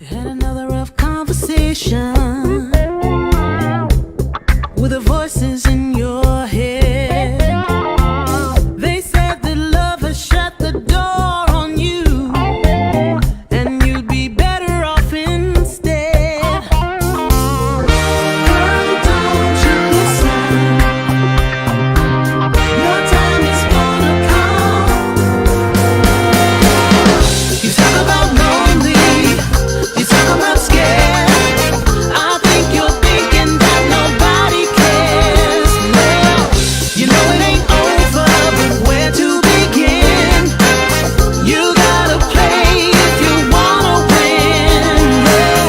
Had another rough conversation with the voices in your head. They said that love has shut the door on you, and you'd be better off instead. Girl, don't you listen. Your time is gonna come. You talk about lonely, you talk about scared. I think you're thinking that nobody cares. Well, you know it ain't over, but where to begin? You gotta play if you wanna win. Yeah.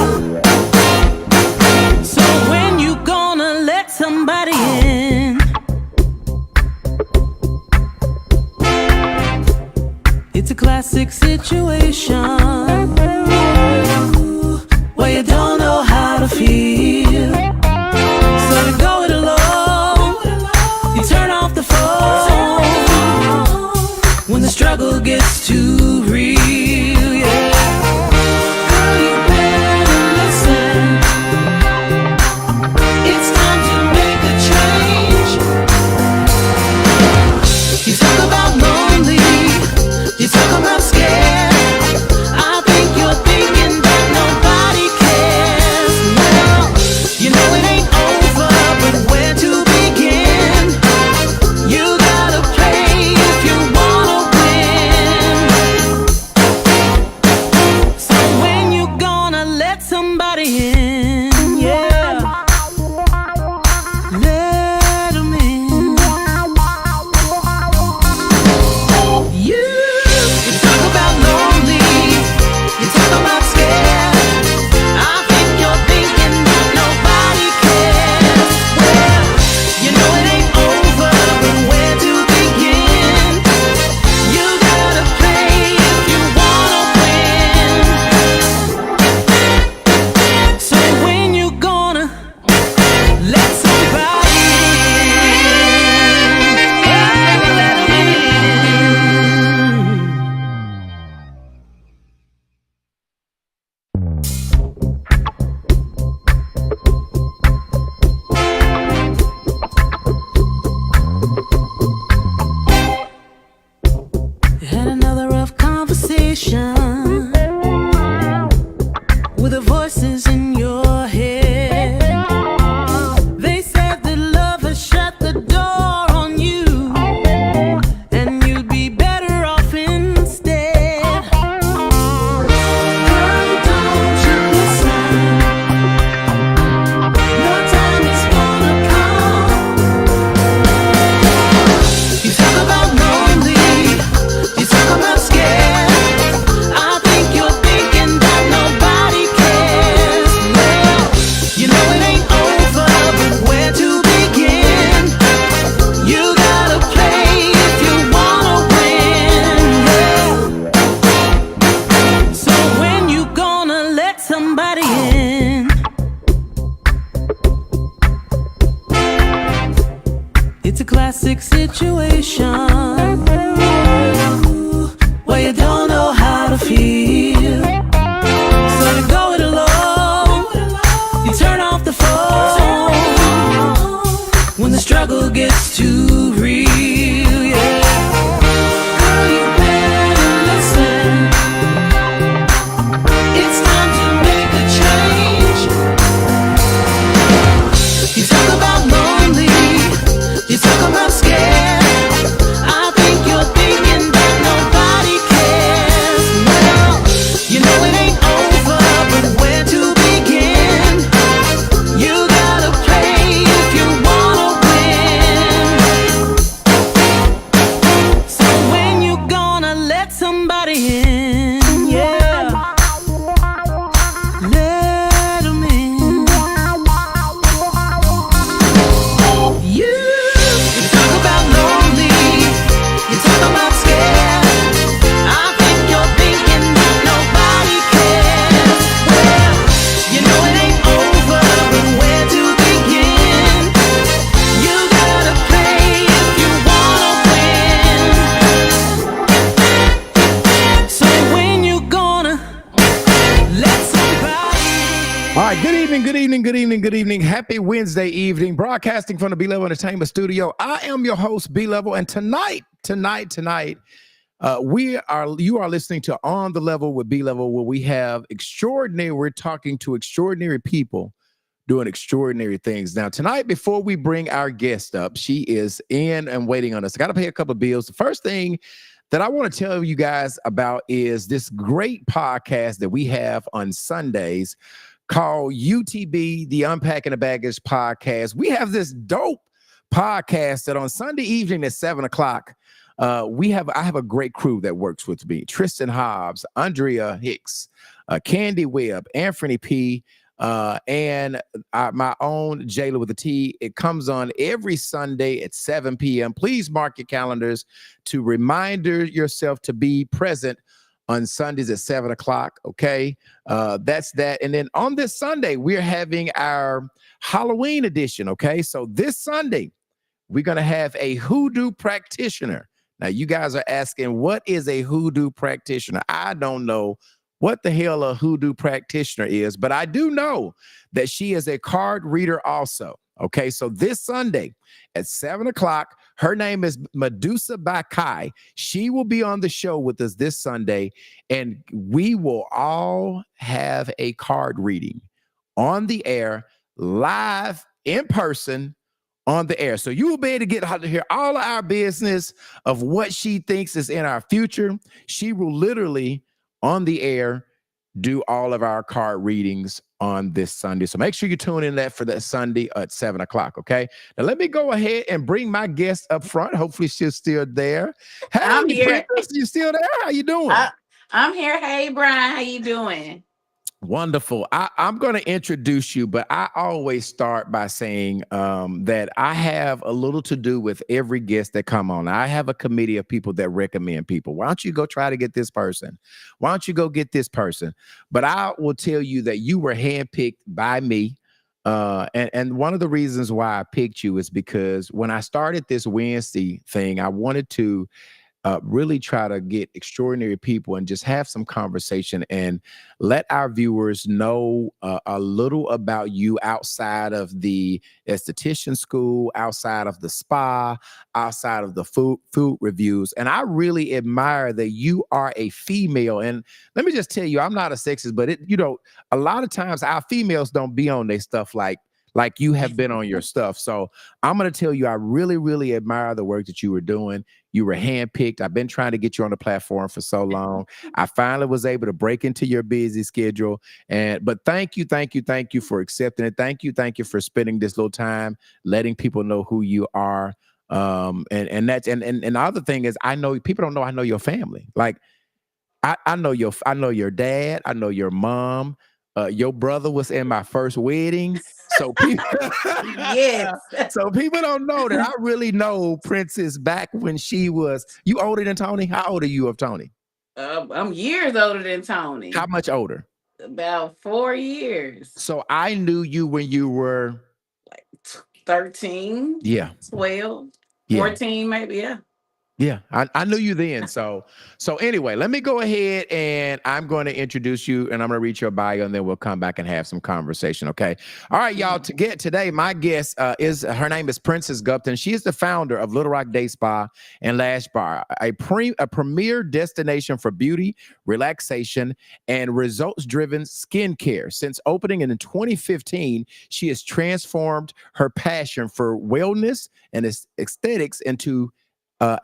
So when you gonna let somebody in? It's a classic situation where you don't know how to feel, so you go it alone. You turn off the phone when the struggle gets too real. Yeah. Girl, you better listen. It's time to make a change. You talk about lonely, you talk about scared. I think you're thinking that nobody cares. Well, you know it ain't over, but where to begin? You gotta play if you wanna win. So when you gonna let somebody in? Yeah, let 'em in. You talk about lonely, you talk about scared. I think you're thinking that nobody cares. Well, you know it ain't over, but where to begin? You gotta play if you wanna win. So when you gonna let somebody had another rough conversation with the voices in your head. They said that love has shut the door on you, and you'd be better off instead. Girl, don't you listen. Your time is gonna come. You talk about lonely, you talk about scared. I think you're thinking that nobody cares. Well, you know it ain't over, but where to begin? You gotta play if you wanna win. Yeah. So when you gonna let somebody in? It's a classic situation where you don't know how to feel, so you go it alone. You turn off the phone when the struggle gets too real. Yeah. Girl, you better listen. It's time to make a change. You talk about lonely, you talk about scared. I think you're thinking that nobody cares. Well, you know it ain't over, but where to begin? You gotta play if you wanna win. So when you gonna let somebody in? Yeah, let 'em in. You talk about lonely, you talk about scared. I think you're thinking that nobody cares. Well, you know it ain't over, but where to begin? You gotta play if you wanna win. So Good evening, good evening, good evening, good evening. Happy Wednesday evening. Broadcasting from the B-Level Entertainment Studio. I am your host, B-Level, and tonight, you are listening to On the Level with B-Level, where we're talking to extraordinary people doing extraordinary things. Now, tonight, before we bring our guest up, she is in and waiting on us. I got to pay a couple of bills. The first thing that I want to tell you guys about is this great podcast that we have on Sundays called UTB, the Unpacking the Baggage Podcast. We have this dope podcast that on Sunday evening at 7 o'clock, I have a great crew that works with me. Tristan Hobbs, Andrea Hicks, Candy Webb, Anthony P., and my own Jayla with a T. It comes on every Sunday at 7 p.m. Please mark your calendars to remind yourself to be present on Sundays at 7 o'clock. Okay, that's that. And then on this Sunday, we're having our Halloween edition. Okay, so this Sunday, we're going to have a hoodoo practitioner. Now, you guys are asking, what is a hoodoo practitioner? I don't know what the hell a hoodoo practitioner is, but I do know that she is a card reader also. Okay, so this Sunday at 7 o'clock, her name is Medusa Bakai. She will be on the show with us this Sunday, and we will all have a card reading on the air, live, in person, on the air. So you will be able to get to hear all of our business of what she thinks is in our future. She will literally, on the air, do all of our card readings on this Sunday. So make sure you tune in for that Sunday at 7 o'clock, okay? Now, let me go ahead and bring my guest up front. Hopefully, she's still there. Hey, I'm here. You still there? How you doing? I'm here. Hey, Brian, how you doing? Wonderful. I'm going to introduce you, but I always start by saying that I have a little to do with every guest that come on. I have a committee of people that recommend people. Why don't you go try to get this person? Why don't you go get this person? But I will tell you that you were handpicked by me. And one of the reasons why I picked you is because when I started this Wednesday thing, I wanted to really try to get extraordinary people and just have some conversation and let our viewers know a little about you outside of the esthetician school, outside of the spa, outside of the food reviews. And I really admire that you are a female. And let me just tell you, I'm not a sexist, but a lot of times our females don't be on their stuff like you have been on your stuff. So I'm going to tell you, I really, really admire the work that you were doing. You were handpicked. I've been trying to get you on the platform for so long. I finally was able to break into your busy schedule. But thank you for accepting it. Thank you for spending this little time, letting people know who you are. And the other thing is, I know people don't know I know your family. Like I know your dad. I know your mom. Your brother was in my first wedding. So people, Yes. So people don't know that I really know Princess back when she was. You older than Tony? How old are you of Tony? I'm years older than Tony. How much older? About 4 years. So I knew you when you were Like 13. Yeah. 12. 14, maybe. Yeah. Yeah, I knew you then. So anyway, let me go ahead and I'm going to introduce you and I'm going to read your bio and then we'll come back and have some conversation. Okay. All right, y'all. Today, my guest her name is Princess Gupton. She is the founder of Little Rock Day Spa and Lash Bar, a premier destination for beauty, relaxation, and results-driven skincare. Since opening in 2015, she has transformed her passion for wellness and aesthetics into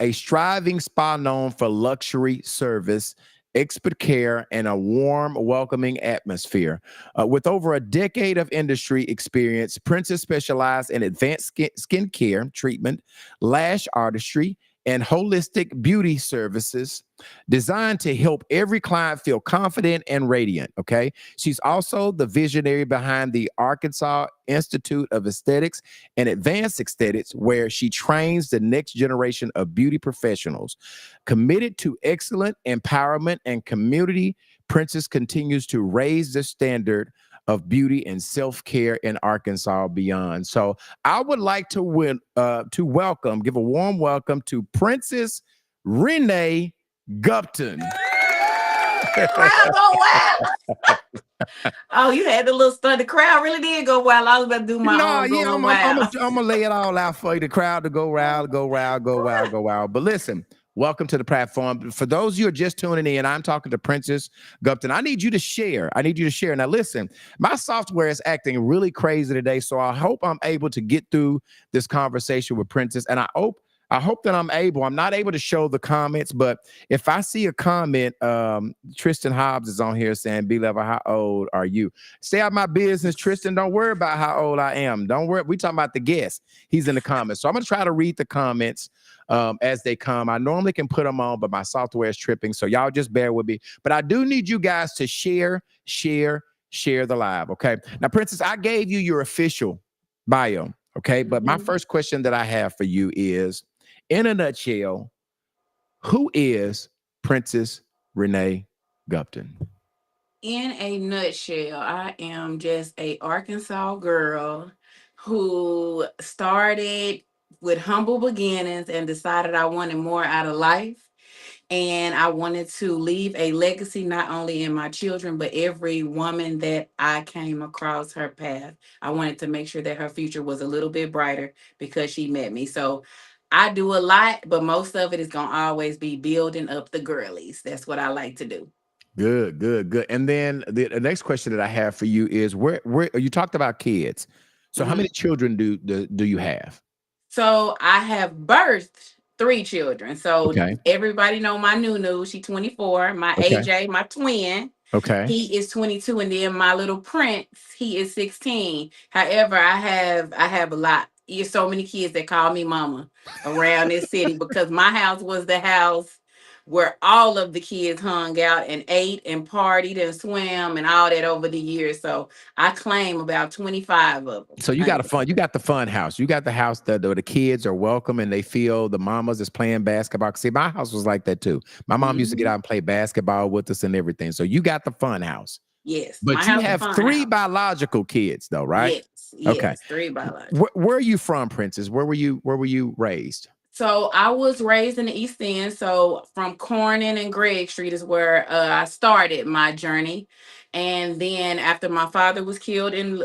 a striving spa known for luxury service, expert care, and a warm, welcoming atmosphere. With over a decade of industry experience, Princess specialized in advanced skin care treatment, lash artistry, and holistic beauty services designed to help every client feel confident and radiant, okay? She's also the visionary behind the Arkansas Institute of Aesthetics and Advanced Aesthetics, where she trains the next generation of beauty professionals. Committed to excellent empowerment and community, Princess continues to raise the standard of beauty and self-care in Arkansas beyond. So I would like to give a warm welcome to Princess Renee Gupton. Bravo, wow. Oh, you had the little stunt. The crowd really did go wild. I was about to do my No, own yeah, going I'm wild. gonna lay it all out for you. The crowd to go wild, go wild, go wild, go wild. But listen, welcome to the platform. For those of you who are just tuning in, I'm talking to Princess Gupton. I need you to share. I need you to share. Now, listen, my software is acting really crazy today, so I hope I'm able to get through this conversation with Princess. And I hope that I'm able. I'm not able to show the comments, but if I see a comment, Tristan Hobbs is on here saying, "B level, how old are you?" Stay out of my business, Tristan. Don't worry about how old I am. Don't worry. We talking about the guest. He's in the comments. So I'm gonna try to read the comments as they come. I normally can put them on, but my software is tripping. So y'all just bear with me. But I do need you guys to share the live. Okay. Now, Princess, I gave you your official bio. Okay. But my first question that I have for you is, in a nutshell, who is Princess Renee Gupton? In a nutshell, I am just a Arkansas girl who started with humble beginnings and decided I wanted more out of life. And I wanted to leave a legacy not only in my children, but every woman that I came across her path. I wanted to make sure that her future was a little bit brighter because she met me. So I do a lot, but most of it is going to always be building up the girlies. That's what I like to do. Good, good, good. And then the next question that I have for you is, where you talked about kids. So how many children do you have? So I have birthed 3 children. So Okay. everybody know my Nunu. She 24. My Okay. AJ, my twin. Okay. He is 22, and then my little prince, he is 16. However, I have a lot. There's so many kids that call me mama around this city because my house was the house where all of the kids hung out and ate and partied and swam and all that over the years. So I claim about 25 of them. So you got the fun house. You got the house that the kids are welcome and they feel the mamas is playing basketball. See, my house was like that too. My mom used to get out and play basketball with us and everything. So you got the fun house. Yes, my But you house is have fun 3 house. biological kids though, right? Yes, Okay. 3 biological. Where are you from, Princess? Where were you raised? So I was raised in the East End. So from Corning and Gregg Street is where I started my journey. And then after my father was killed in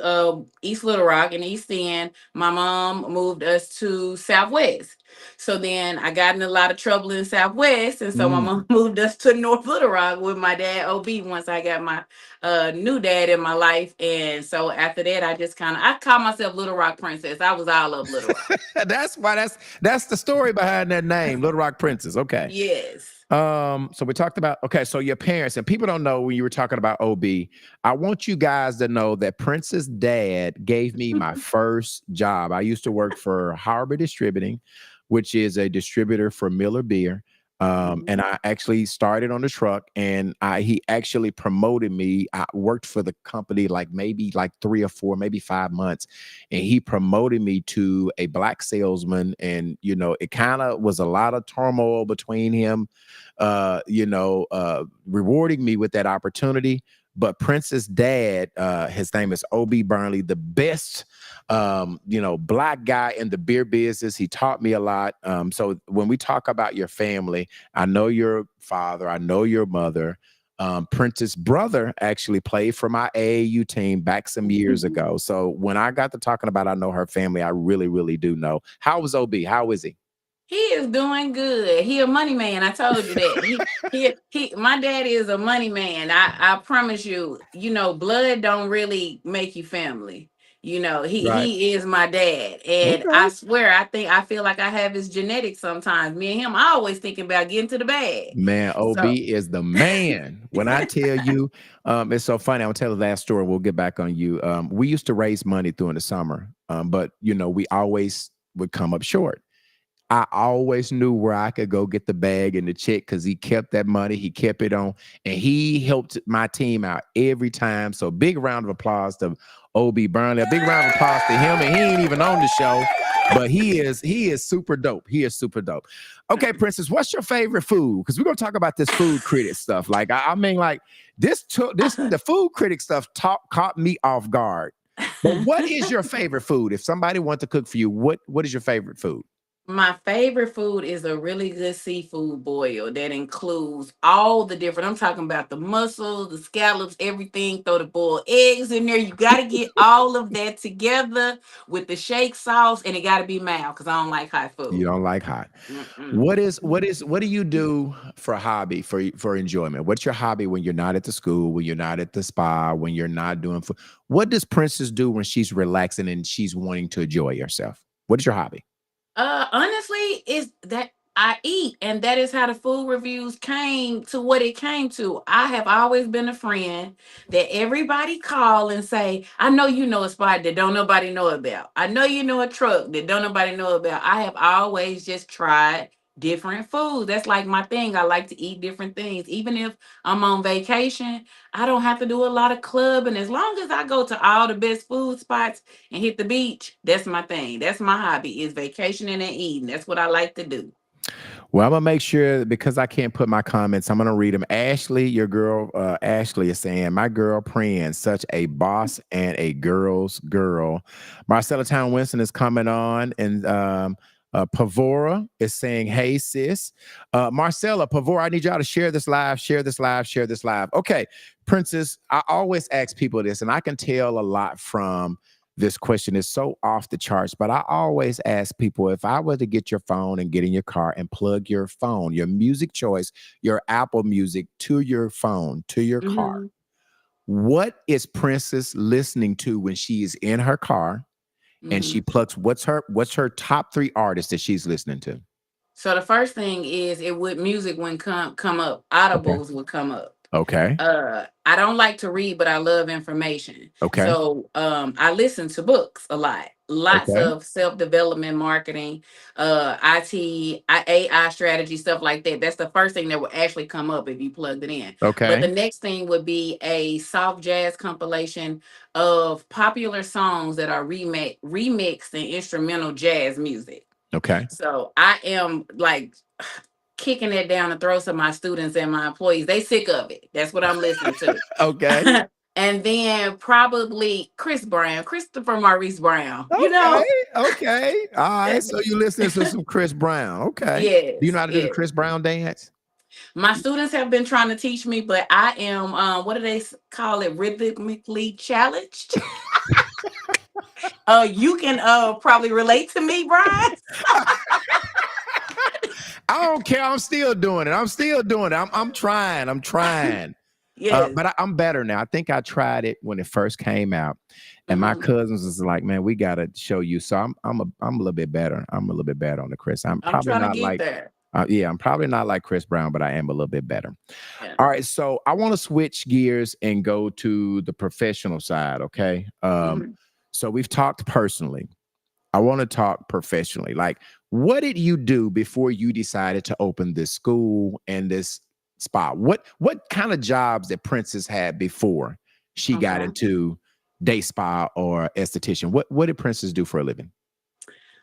East Little Rock in East End, my mom moved us to Southwest. So then I got in a lot of trouble in Southwest. And so my mom moved us to North Little Rock with my dad, OB, once I got my new dad in my life. And so after that, I call myself Little Rock Princess. I was all of Little Rock. That's the story behind that name, Little Rock Princess. Okay. Yes. So we talked about, okay, so your parents, and people don't know when you were talking about OB. I want you guys to know that Princess' dad gave me my first job. I used to work for Harbor Distributing, which is a distributor for Miller Beer. And I actually started on the truck, and he actually promoted me. I worked for the company maybe 3 or 4, maybe 5 months, and he promoted me to a black salesman. And it kind of was a lot of turmoil between him, rewarding me with that opportunity. But Prince's dad, his name is OB Burnley, the best, black guy in the beer business. He taught me a lot. So when we talk about your family, I know your father, I know your mother. Prince's brother actually played for my AAU team back some years ago. So when I got to talking about I know her family, I really, really do know. How was OB? How is he? He is doing good. He a money man. I told you that. He my daddy is a money man. I promise you, blood don't really make you family. Right. He is my dad. And Okay. I swear, I feel like I have his genetics sometimes. Me and him, I always thinking about getting to the bag. Man, OB So is the man. When I tell you, it's so funny. I'll tell the last story. We'll get back on you. We used to raise money during the summer, but we always would come up short. I always knew where I could go get the bag and the check because he kept that money. He kept it on, and he helped my team out every time. So big round of applause to OB Burnley. A big round of applause to him. And he ain't even on the show, but he is super dope. He is super dope. Okay, Princess, what's your favorite food? Because we're gonna talk about this food critic stuff. Like I mean, like the food critic stuff caught me off guard. But what is your favorite food? If somebody wants to cook for you, what is your favorite food? My favorite food is a really good seafood boil that includes all the different. I'm talking about the mussels, the scallops, everything. Throw the boiled eggs in there. You got to get all of that together with the shake sauce, and it got to be mild because I don't like hot You food. don't like hot. Mm-mm. What do you do for a hobby for enjoyment? What's your hobby when you're not at the school, when you're not at the spa, when you're not doing what does Princess do when she's relaxing and she's wanting to enjoy herself? What is your hobby? Honestly, is that I eat, and that is how the food reviews came to what it came to. I have always been a friend that everybody call and say, "I know you know a spot that don't nobody know about. I know you know a truck that don't nobody know about." I have always just tried different foods. That's like my thing. I like to eat different things, even if I'm on vacation. I don't have to do a lot of clubbing as long as I go to all the best food spots and hit the beach. That's my thing. That's my hobby is vacationing and eating. That's what I like to do. Well, I'm gonna make sure because I can't put my comments. I'm gonna read them. Ashley, your girl, Ashley is saying, "My girl, Pran, such a boss and a girl's girl." Marcella Town Winston is coming on, and Pavora is saying, "Hey, sis, Marcella, Pavora, I need y'all to share this live, share this live, share this live." Okay, Princess, I always ask people this, and I can tell a lot from this question is so off the charts, but I always ask people if I were to get your phone and get in your car and plug your phone, your music choice, your Apple Music to your phone, to your car, Mhm, what is Princess listening to when she is in her car and she mhm. plugs what's her top three artists that she's listening to? So the first thing is it would music when come up, Okay. audibles would come up. Okay. I don't like to read, but I love information. Okay. So I listen to books a lot. Lots Okay. of self-development marketing, IT, AI strategy, stuff like that. That's the first thing that will actually come up if you plugged it in. But the Okay. next thing would be a soft jazz compilation of popular songs that are remixed in instrumental jazz music. Okay. So I am like kicking it down the throats of my students and my employees. They sick of it. That's what I'm listening to. Okay. And then probably Chris Brown, Christopher Maurice Brown. You Okay. know, Okay. All right. that, So you listening to some Chris Brown. Okay. Do you know yes, how to do the yes. Chris Brown dance? My students have been trying to teach me, but I am what do they call it? Rhythmically challenged. You can probably relate to me, Brian. I don't care. I'm still doing it. I'm still doing it. I'm trying. I'm trying. Yes. But I'm better now. I think I tried it when it first came out, and my Mhm. cousins was like, "Man, we gotta show you." So I'm a little bit better. I'm a little bit better on the Chris. I'm I'm probably trying to not get like, there. yeah, I'm probably not like Chris Brown, but I am a little bit better. Yeah. All right, so I want to switch gears and go to the professional side. Okay, Mhm. so we've talked personally. I want to talk professionally. Like, what did you do before you decided to open this school and this spa? What kind of jobs that Princess had before she got Okay. into day spa or esthetician? What did Princess do for a living?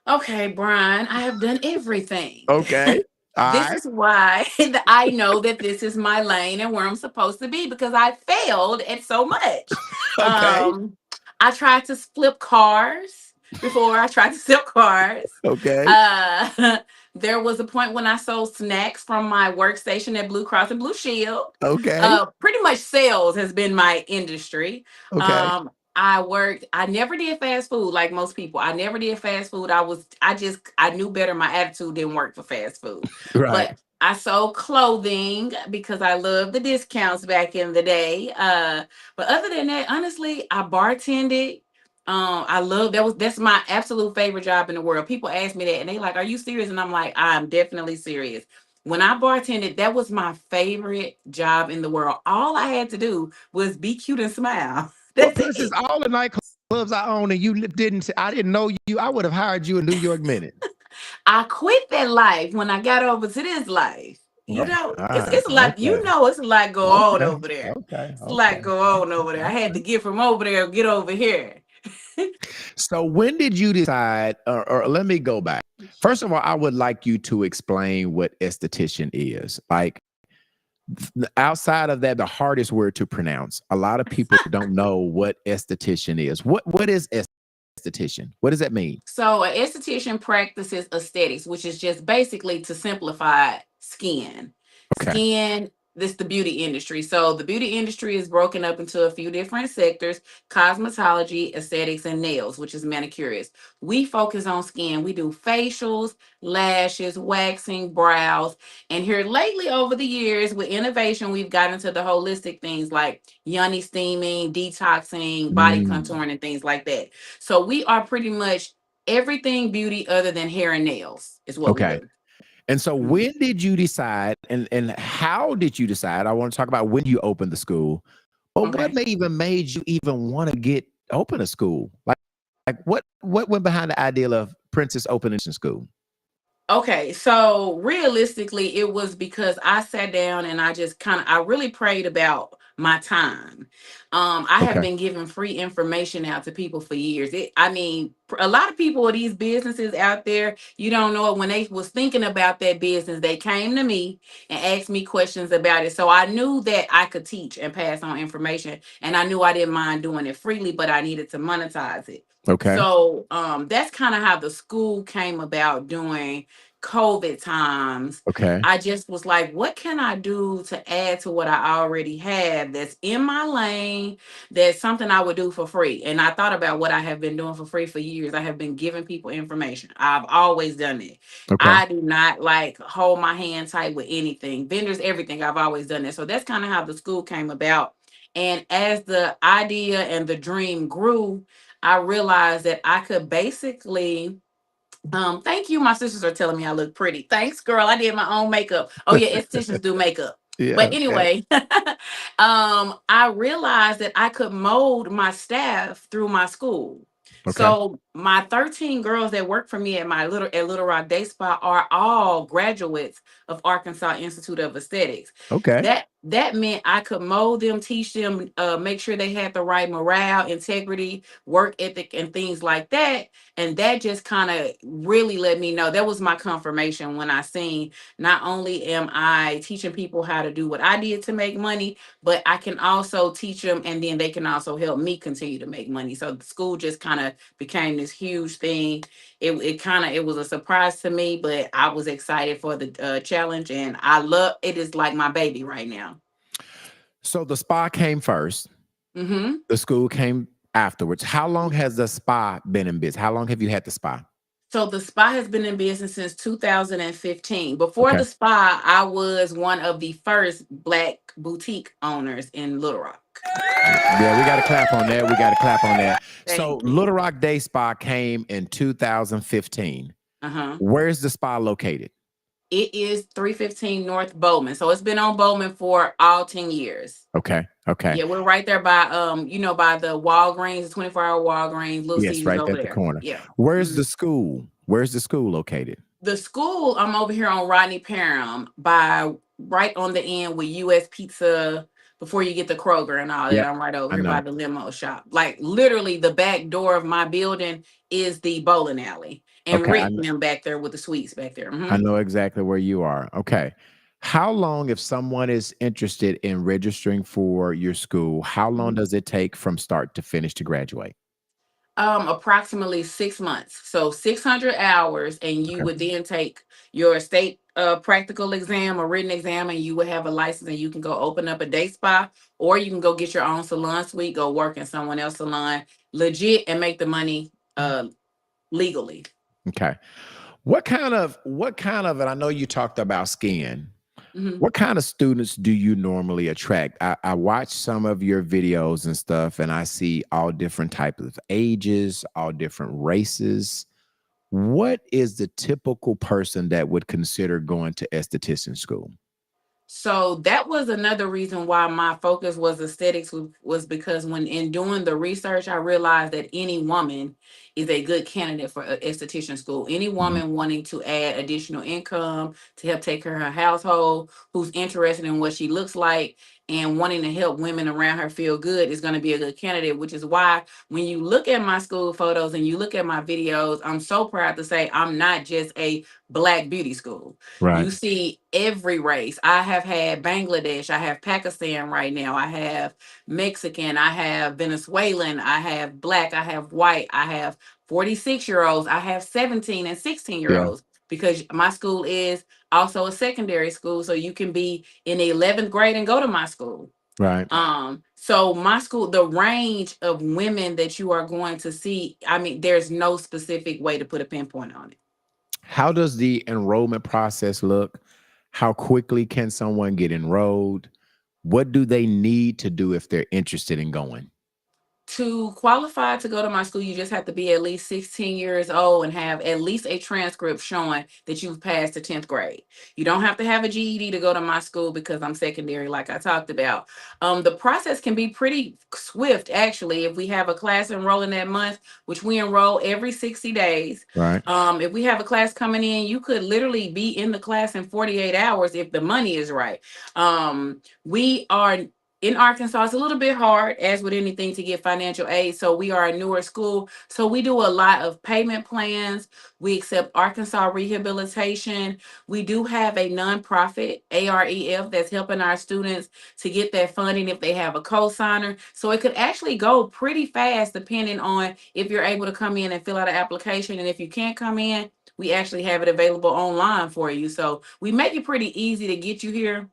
Okay, Brian, I have done everything. Okay. All This right. is why I know that this is my lane and where I'm supposed to be because I failed at so much. Okay. Um, I tried to flip cars before I tried to sell cars. Okay. Uh, there was a point when I sold snacks from my workstation at Blue Cross and Blue Shield. Okay. Pretty much sales has been my industry. Okay. I never did fast food like most people. I never did fast food. I knew better. My attitude didn't work for fast food. Right. But I sold clothing because I loved the discounts back in the day. But other than that, honestly, I bartended. I love that's my absolute favorite job in the world. People ask me that and they like, "Are you serious?" And I'm like, "I'm definitely serious." When I bartended, that was my favorite job in the world. All I had to do was be cute and smile. Well, That's Princess, it. all the nightclubs I own and you didn't. I didn't know you. I would have hired you in New York minute. I quit that life when I got over to this life. You Okay. know, All it's right. it's a lot. Okay. You know, it's a lot go on Okay. over there. Okay. It's a lot Okay. go on over there. I had to get from over there, get over here. So when did you decide, or let me go back. First of all, I would like you to explain what esthetician is. Like outside of that, the hardest word to pronounce. A lot of people don't know what esthetician is. What is esthetician? What does that mean? So, an esthetician practices aesthetics, which is just basically to simplify it, skin. Okay. Skin, this the beauty industry. So, the beauty industry is broken up into a few different sectors: cosmetology, aesthetics, and nails, which is manicurists. We focus on skin. We do facials, lashes, waxing, brows. And here lately, over the years, with innovation, we've gotten into the holistic things like yoni steaming, detoxing, body Mm, contouring, and things like that. So, we are pretty much everything beauty other than hair and nails is what we okay. do. And so Mhm. when did you decide and how did you decide? I want to talk about when you opened the school, but what Okay. may even made you even want to get open a school? Like what went behind the ideal of Princess opening a school? Okay, so realistically, it was because I sat down and I just I really prayed about my time. I have Okay. been giving free information out to people for years. I mean, a lot of people with these businesses out there, you don't know it. When they was thinking about that business, they came to me and asked me questions about it. So I knew that I could teach and pass on information, and I knew I didn't mind doing it freely, but I needed to monetize it. Okay. So that's kind of how the school came about doing COVID times. Okay. I just was like, what can I do to add to what I already have that's in my lane, that's something I would do for free? And I thought about what I have been doing for free for years. I have been giving people information. I've always done it. Okay. I do not like hold my hand tight with anything, vendors, everything. I've always done that. So that's kind of how the school came about. And as the idea and the dream grew, I realized that I could basically thank you. My sisters are telling me I look pretty. Thanks, girl. I did my own makeup. Oh yeah, estheticians do makeup. Yeah. But Okay. anyway, I realized that I could mold my staff through my school. Okay. So my 13 girls that work for me at Little Rock Day Spa are all graduates of Arkansas Institute of Aesthetics. Okay. That meant I could mold them, teach them, make sure they had the right morale, integrity, work ethic, and things like that. And that just kind of really let me know, that was my confirmation when I seen, not only am I teaching people how to do what I did to make money, but I can also teach them, and then they can also help me continue to make money. So the school just kind of became this huge thing. It was a surprise to me, but I was excited for the challenge, and I love it. Is like my baby right now. So the spa came first. Hmm. The school came afterwards. How long has the spa been in business? How long have you had the spa? So the spa has been in business since 2015. Before Okay. the spa, I was one of the first Black boutique owners in Little Rock. Yeah, we got to clap on that. We got to clap on that. So Thank you. Little Rock Day Spa came in 2015. Uh-huh. Where's the spa located? It is 315 North Bowman. So it's been on Bowman for all 10 years. Okay. Okay. Yeah, we're right there by by the Walgreens, the 24-hour Walgreens, Little Yes, Caesars right there over at the there. corner. Yeah. Where's Mhm. the school? Where's the school located? The school, I'm over here on Rodney Parham by right on the end with US Pizza before you get the Kroger and all that. Yep. I'm right over I here by know. the limo shop. Like literally the back door of my building is the bowling alley. And Okay. Rick and them back there with the sweets back there. I Mhm. know exactly where you are. Okay. How long, if someone is interested in registering for your school, how long Mhm. does it take from start to finish to graduate? Approximately 6 months. So 600 hours, and you Okay. would then take your state practical exam or written exam, and you would have a license, and you can go open up a day spa, or you can go get your own salon suite, go work in someone else's salon, legit, and make the money legally. Okay. What kind of, and I know you talked about skin. Mhm. What kind of students do you normally attract? I watch some of your videos and stuff, and I see all different types of ages, all different races. What is the typical person that would consider going to esthetician school? So that was another reason why my focus was aesthetics, was because when in doing the research, I realized that any woman is a good candidate for esthetician school. Any Mhm. woman wanting to add additional income to help take care of her household, who's interested in what she looks like. and wanting to help women around her feel good is going to be a good candidate, which is why when you look at my school photos and you look at my videos, I'm so proud to say I'm not just a Black beauty school. Right. You see every race. I have had Bangladesh, I have Pakistan right now, I have Mexican, I have Venezuelan, I have Black, I have white, I have 46-year-olds, I have 17 and 16 year Yeah. olds because my school is also a secondary school. So you can be in the 11th grade and go to my school. Right. So my school, the range of women that you are going to see, I mean, there's no specific way to put a pinpoint on it. How does the enrollment process look? How quickly can someone get enrolled? What do they need to do if they're interested in going? To qualify to go to my school, you just have to be at least 16 years old and have at least a transcript showing that you've passed the 10th grade. You don't have to have a GED to go to my school because I'm secondary, like I talked about. The process can be pretty swift, actually. If we have a class enrolling that month, which we enroll every 60 days, Right. if we have a class coming in, you could literally be in the class in 48 hours if the money is right. We are in Arkansas, it's a little bit hard, as with anything, to get financial aid. So we are a newer school. So we do a lot of payment plans. We accept Arkansas Rehabilitation. We do have a nonprofit, AREF, that's helping our students to get that funding if they have a co-signer. So it could actually go pretty fast depending on if you're able to come in and fill out an application. And if you can't come in, we actually have it available online for you. So we make it pretty easy to get you here.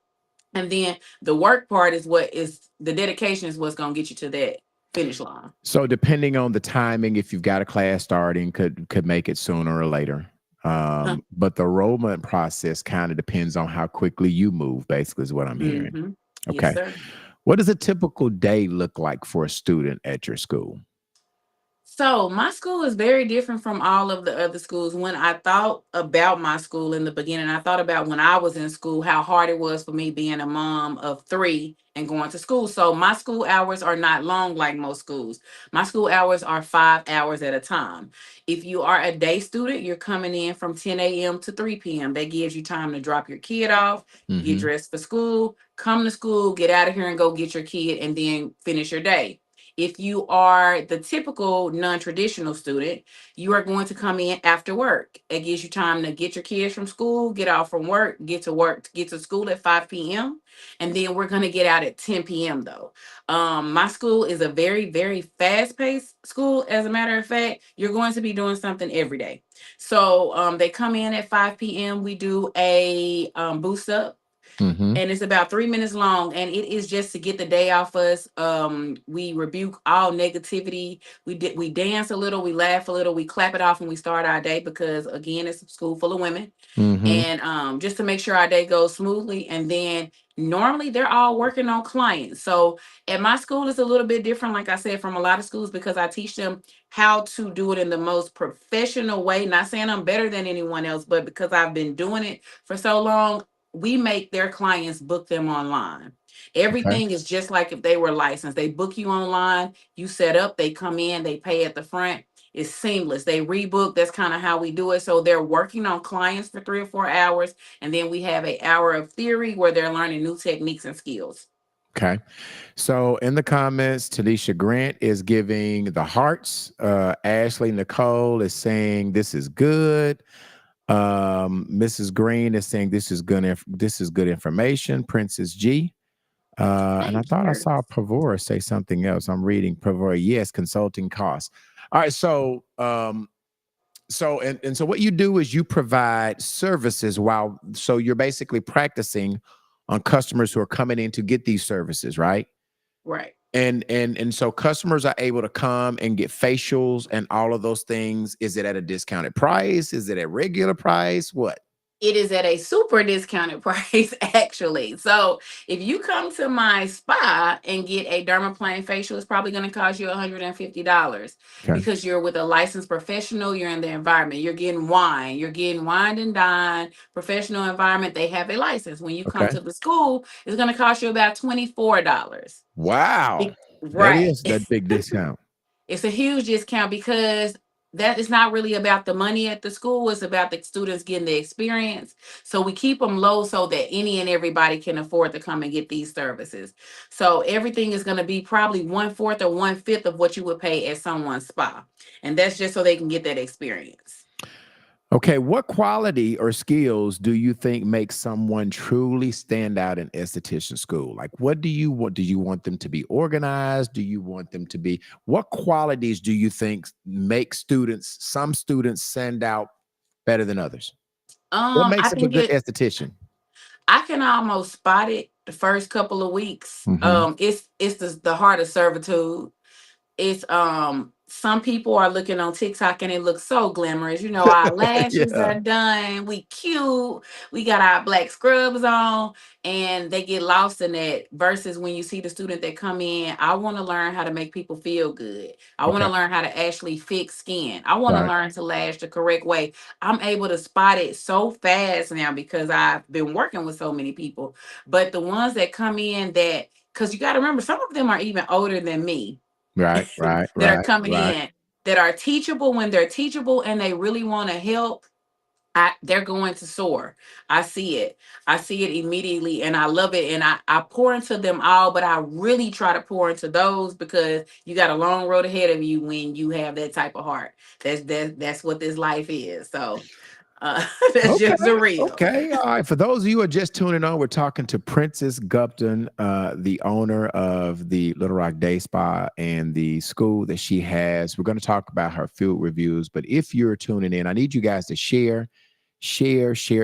And then the work part is what is the dedication is what's going to get you to that finish line. So depending on the timing, if you've got a class starting, could make it sooner or later. But the enrollment process kind of depends on how quickly you move, basically, is what I'm hearing. Mm-hmm. Okay. Yes, sir. What does a typical day look like for a student at your school? So my school is very different from all of the other schools. When I thought about my school in the beginning, I thought about when I was in school, how hard it was for me being a mom of 3 and going to school. So my school hours are not long like most schools. My school hours are 5 hours at a time. If you are a day student, you're coming in from 10 a.m. to 3 p.m. That gives you time to drop your kid off, get dressed for school, come to school, get out of here and go get your kid, and then finish your day. If you are the typical non-traditional student, you are going to come in after work. It gives you time to get your kids from school, get off from work, get to school at 5 p.m. And then we're going to get out at 10 p.m. though. My school is a very, very fast-paced school. As a matter of fact, you're going to be doing something every day. So they come in at 5 p.m. We do a boost up. And it's about 3 minutes long, and it is just to get the day off us. We rebuke all negativity. We dance a little, we laugh a little, we clap it off when we start our day because again, it's a school full of women. And just to make sure our day goes smoothly. And then normally they're all working on clients. So at my school, it's a little bit different, like I said, from a lot of schools because I teach them how to do it in the most professional way. Not saying I'm better than anyone else, but because I've been doing it for so long, we make their clients book them online. Everything is just like if they were licensed. They book you online, you set up, they come in, they pay at the front. It's seamless. They rebook. That's kind of how we do it. So they're working on clients for 3 or 4 hours. And then we have an hour of theory where they're learning new techniques and skills. Okay. So in the comments, Tanisha Grant is giving the hearts. Ashley Nicole is saying this is good. Mrs. Green is saying this is good information. Princess G. And I thought I saw Pavora say something else. I'm reading Pavora. Yes, consulting costs. All right. So so what you do is you provide services so you're basically practicing on customers who are coming in to get these services, right? Right. And so customers are able to come and get facials and all of those things. Is it at a discounted price? Is it at regular price? What? It is at a super discounted price, actually. So if you come to my spa and get a dermaplane facial, it's probably going to cost you $150 because you're with a licensed professional. You're in the environment. You're getting wine. You're getting wined and dined. Professional environment. They have a license. When you come to the school, it's going to cost you about $24. Wow. Right. That is that big discount. It's a huge discount because that is not really about the money at the school. It's about the students getting the experience. So we keep them low so that any and everybody can afford to come and get these services. So everything is going to be probably 1/4 or 1/5 of what you would pay at someone's spa. And that's just so they can get that experience. Okay, what quality or skills do you think make someone truly stand out in esthetician school? Like, what do you want? Do you want them to be organized? Do you want them to be, what qualities do you think make some students stand out better than others? What I makes up a think good it esthetician? I can almost spot it the first couple of weeks. Hmm. It's the heart of servitude. It's some people are looking on TikTok and it looks so glamorous. You know, our lashes Yeah, are done, we cute, we got our black scrubs on, and they get lost in that. Versus when you see the student that come in, I want to learn how to make people feel good. I want okay, to learn how to actually fix skin. I want to right, learn to lash the correct way. I'm able to spot it so fast now because I've been working with so many people. But the ones that come in that, because you got to remember, some of them are even older than me right, right, that are right, coming right. in that are teachable. When they're teachable and they really want to help, they're going to soar. I see it. I see it immediately and I love it. And I pour into them all, but I really try to pour into those because you got a long road ahead of you when you have that type of heart. That's what this life is. So that's Okay. just the real. Okay. All right. For those of you who are just tuning on, we're talking to Princess Gupton, the owner of the Little Rock Day Spa and the school that she has. We're going to talk about her food reviews. But if you're tuning in, I need you guys to share,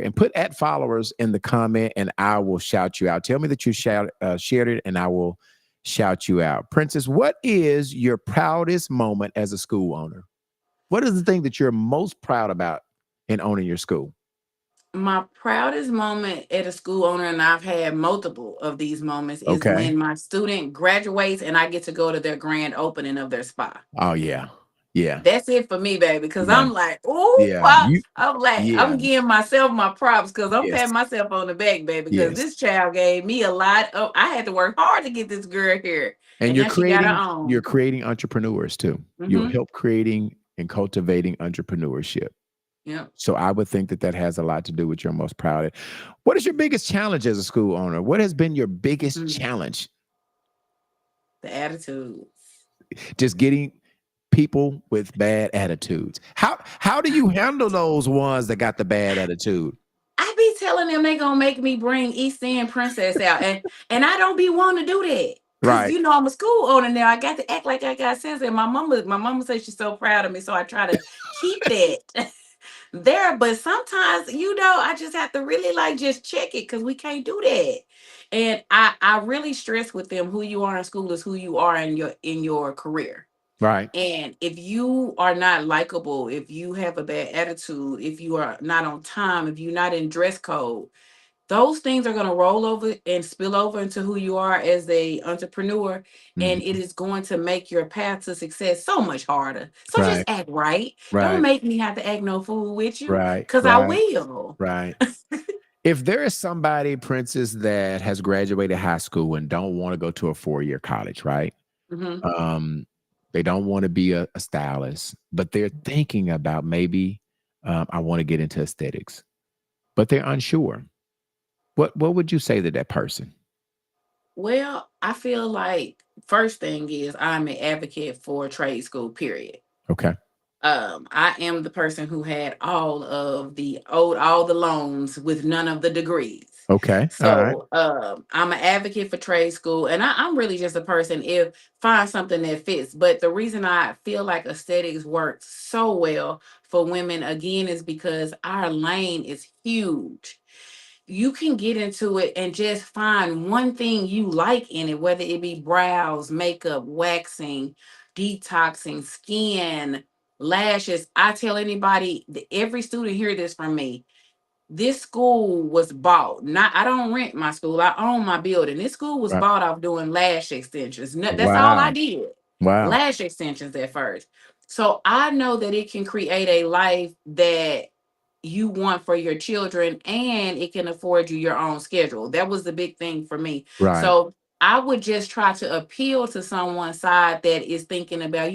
and put at followers in the comment, and I will shout you out. Tell me that you shared it, and I will shout you out. Princess, what is your proudest moment as a school owner? What is the thing that you're most proud about in owning your school? My proudest moment at a school owner, and I've had multiple of these moments, is Okay. when my student graduates and I get to go to their grand opening of their spa. Oh yeah. Yeah. That's it for me, baby. Because Yeah. I'm like, oh, Yeah. You I'm like, yeah. I'm giving myself my props because I'm Yes. patting myself on the back, baby. Because Yes. this child gave me a lot of. I had to work hard to get this girl here, And and now she got her you're own. creating entrepreneurs too. You'll Mm-hmm. help creating and cultivating entrepreneurship. Yep. So I would think that that has a lot to do with your most proud of. What is your biggest challenge as a school owner? What has been your biggest Mm, challenge? the attitude. Just getting people with bad attitudes. How do you handle those ones that got the bad attitude? I be telling them they gonna make me bring East End Princess out, and I don't be wanting to do that. Cause Right. you know I'm a school owner now. I got to act like I got sense. And my mama says she's so proud of me. So I try to keep that there. But sometimes, I just have to really like just check it because we can't do that. And I really stress with them who you are in school is who you are in your career. Right. And if you are not likable, if you have a bad attitude, if you are not on time, if you're not in dress code, those things are going to roll over and spill over into who you are as a entrepreneur, and it Mhm. is going to make your path to success so much harder. So just Right. act right. Don't Right. make me have to act no fool with you, Right. because I Right. will. Right. If there is somebody, Princess, that has graduated high school and don't want to go to a 4-year college, right? Hmm. Um, they don't want to be a stylist, but they're thinking about maybe I want to get into aesthetics, but they're unsure. What would you say to that person? Well, I feel like first thing is I'm an advocate for trade school, period. Okay. I am the person who had all the loans with none of the degrees. Okay. All right. So I'm an advocate for trade school, and I'm really just a person if find something that fits. But the reason I feel like aesthetics works so well for women again is because our lane is huge. You can get into it and just find one thing you like in it, whether it be brows, makeup, waxing, detoxing, skin, lashes. I tell anybody, every student hear this from me. This school was bought. Not I don't rent my school. I own my building. This school was Right. bought off doing lash extensions. That's all I Wow. did. Wow. Lash extensions at first. So I know that it can create a life that you want for your children and it can afford you your own schedule. That was the big thing for me. Right. So I would just try to appeal to someone's side that is thinking about,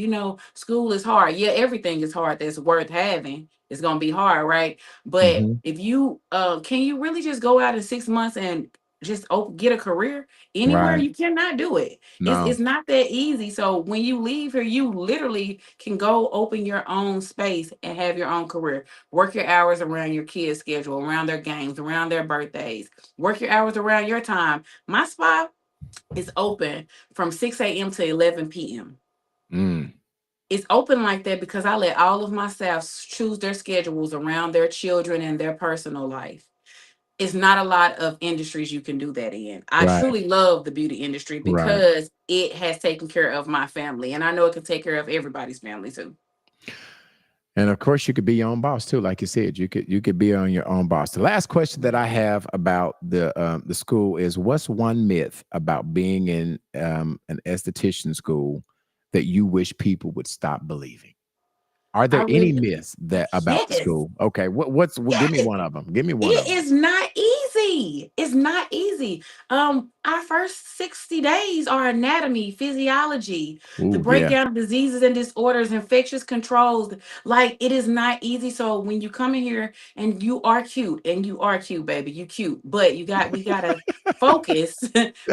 school is hard. Yeah, everything is hard that's worth having. It's gonna be hard, right? But Mhm. if you can you really just go out in 6 months and just get a career anywhere? Right. You cannot do it. It's No. not that easy. So when you leave here, you literally can go open your own space and have your own career. Work your hours around your kids' schedule, around their games, around their birthdays. Work your hours around your time. My spot is open from 6 a.m. to 11 p.m. Mm. It's open like that because I let all of my staff choose their schedules around their children and their personal life. It's not a lot of industries you can do that in. I Right. truly love the beauty industry Right. because it has taken care of my family, and I know it can take care of everybody's family too. And of course, you could be your own boss too. Like you said, you could be on your own boss. The last question that I have about the school is: what's one myth about being in an esthetician school that you wish people would stop believing? Are I there any really, myths that about the yes, school? Okay, give me yes. one of them. Give me one It of them. is not easy. It's not easy. Our first 60 days are anatomy, physiology, the Ooh, yeah. breakdown of diseases and disorders, infectious controls. Like it is not easy. So when you come in here and you are cute, baby, you cute, but we gotta focus.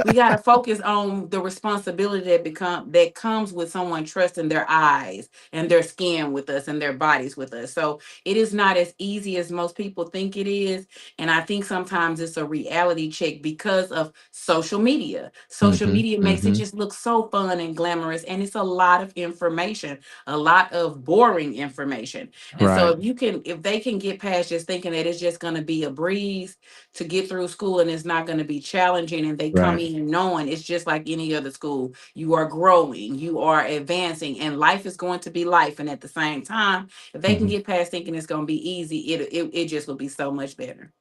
We gotta focus on the responsibility that comes with someone trusting their eyes and their skin with us and their bodies with us. So it is not as easy as most people think it is. And I think sometimes it's a reality check because of social media. Social Hmm. media makes it Hmm. just look so fun and glamorous. And it's a lot of information, a lot of boring information. And so Right. if they can get past just thinking that it's just going to be a breeze to get through school and it's not going to be challenging, and they come Right. in knowing it's just like any other school, you are growing, you are advancing, and life is going to be life. And at the same time, if they can Hmm. get past thinking it's going to be easy, it just will be so much better.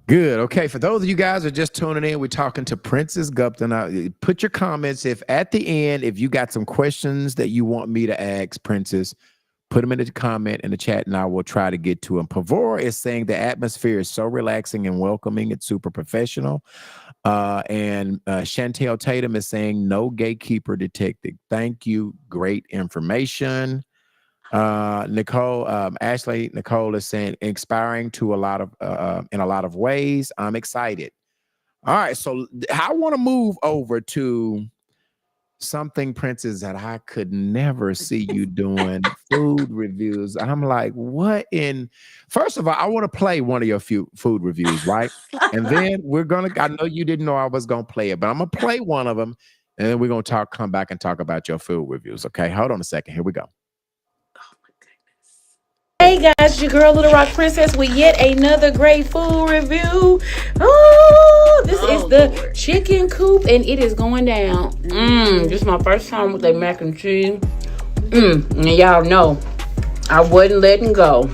Good. Okay. For those of you guys who are just tuning in, we're talking to Princess Gupton. Put your comments if at the end, if you got some questions that you want me to ask Princess, put them in the comment in the chat and I will try to get to them. Pavor is saying the atmosphere is so relaxing and welcoming. It's super professional. And Chantel Tatum is saying no gatekeeper detected. Thank you. Great information. Ashley Nicole is saying inspiring to a lot of in a lot of ways. I'm excited. All right, so I want to move over to something, Princess, that I could never see you doing food reviews. I'm like, what in? First of all, I want to play one of your few food reviews, right? And then I know you didn't know I was gonna play it, but I'm gonna play one of them, and then we're gonna come back and talk about your food reviews. Okay, hold on a second. Here we go. Hey guys, it's your girl Little Rock Princess with yet another great food review. Oh, this is the Lord. Chicken coop, and it is going down. This is my first time with the mac and cheese. And y'all know I wasn't letting go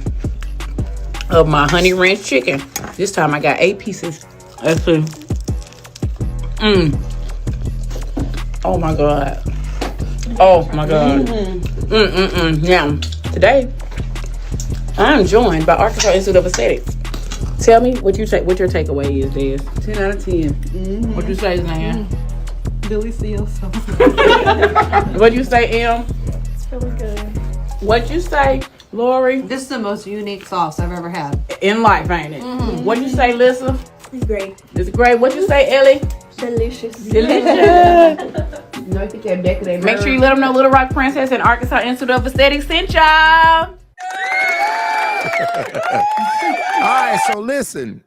of my honey ranch chicken. This time I got 8 pieces. Let's see. Oh my god. Oh my god. Yeah. Today I'm joined by Arkansas Institute of Aesthetics. Tell me what your takeaway is, Des. 10 out of 10. What you say, Zan? Delicious. What you say, Em? It's really good. What you say, Lori? This is the most unique sauce I've ever had. In life, ain't it? What you say, Lissa? It's great. It's great. What you say, Ellie? Delicious. Delicious. Make sure you let them know Little Rock Princess and Arkansas Institute of Aesthetics sent y'all. All right, so listen,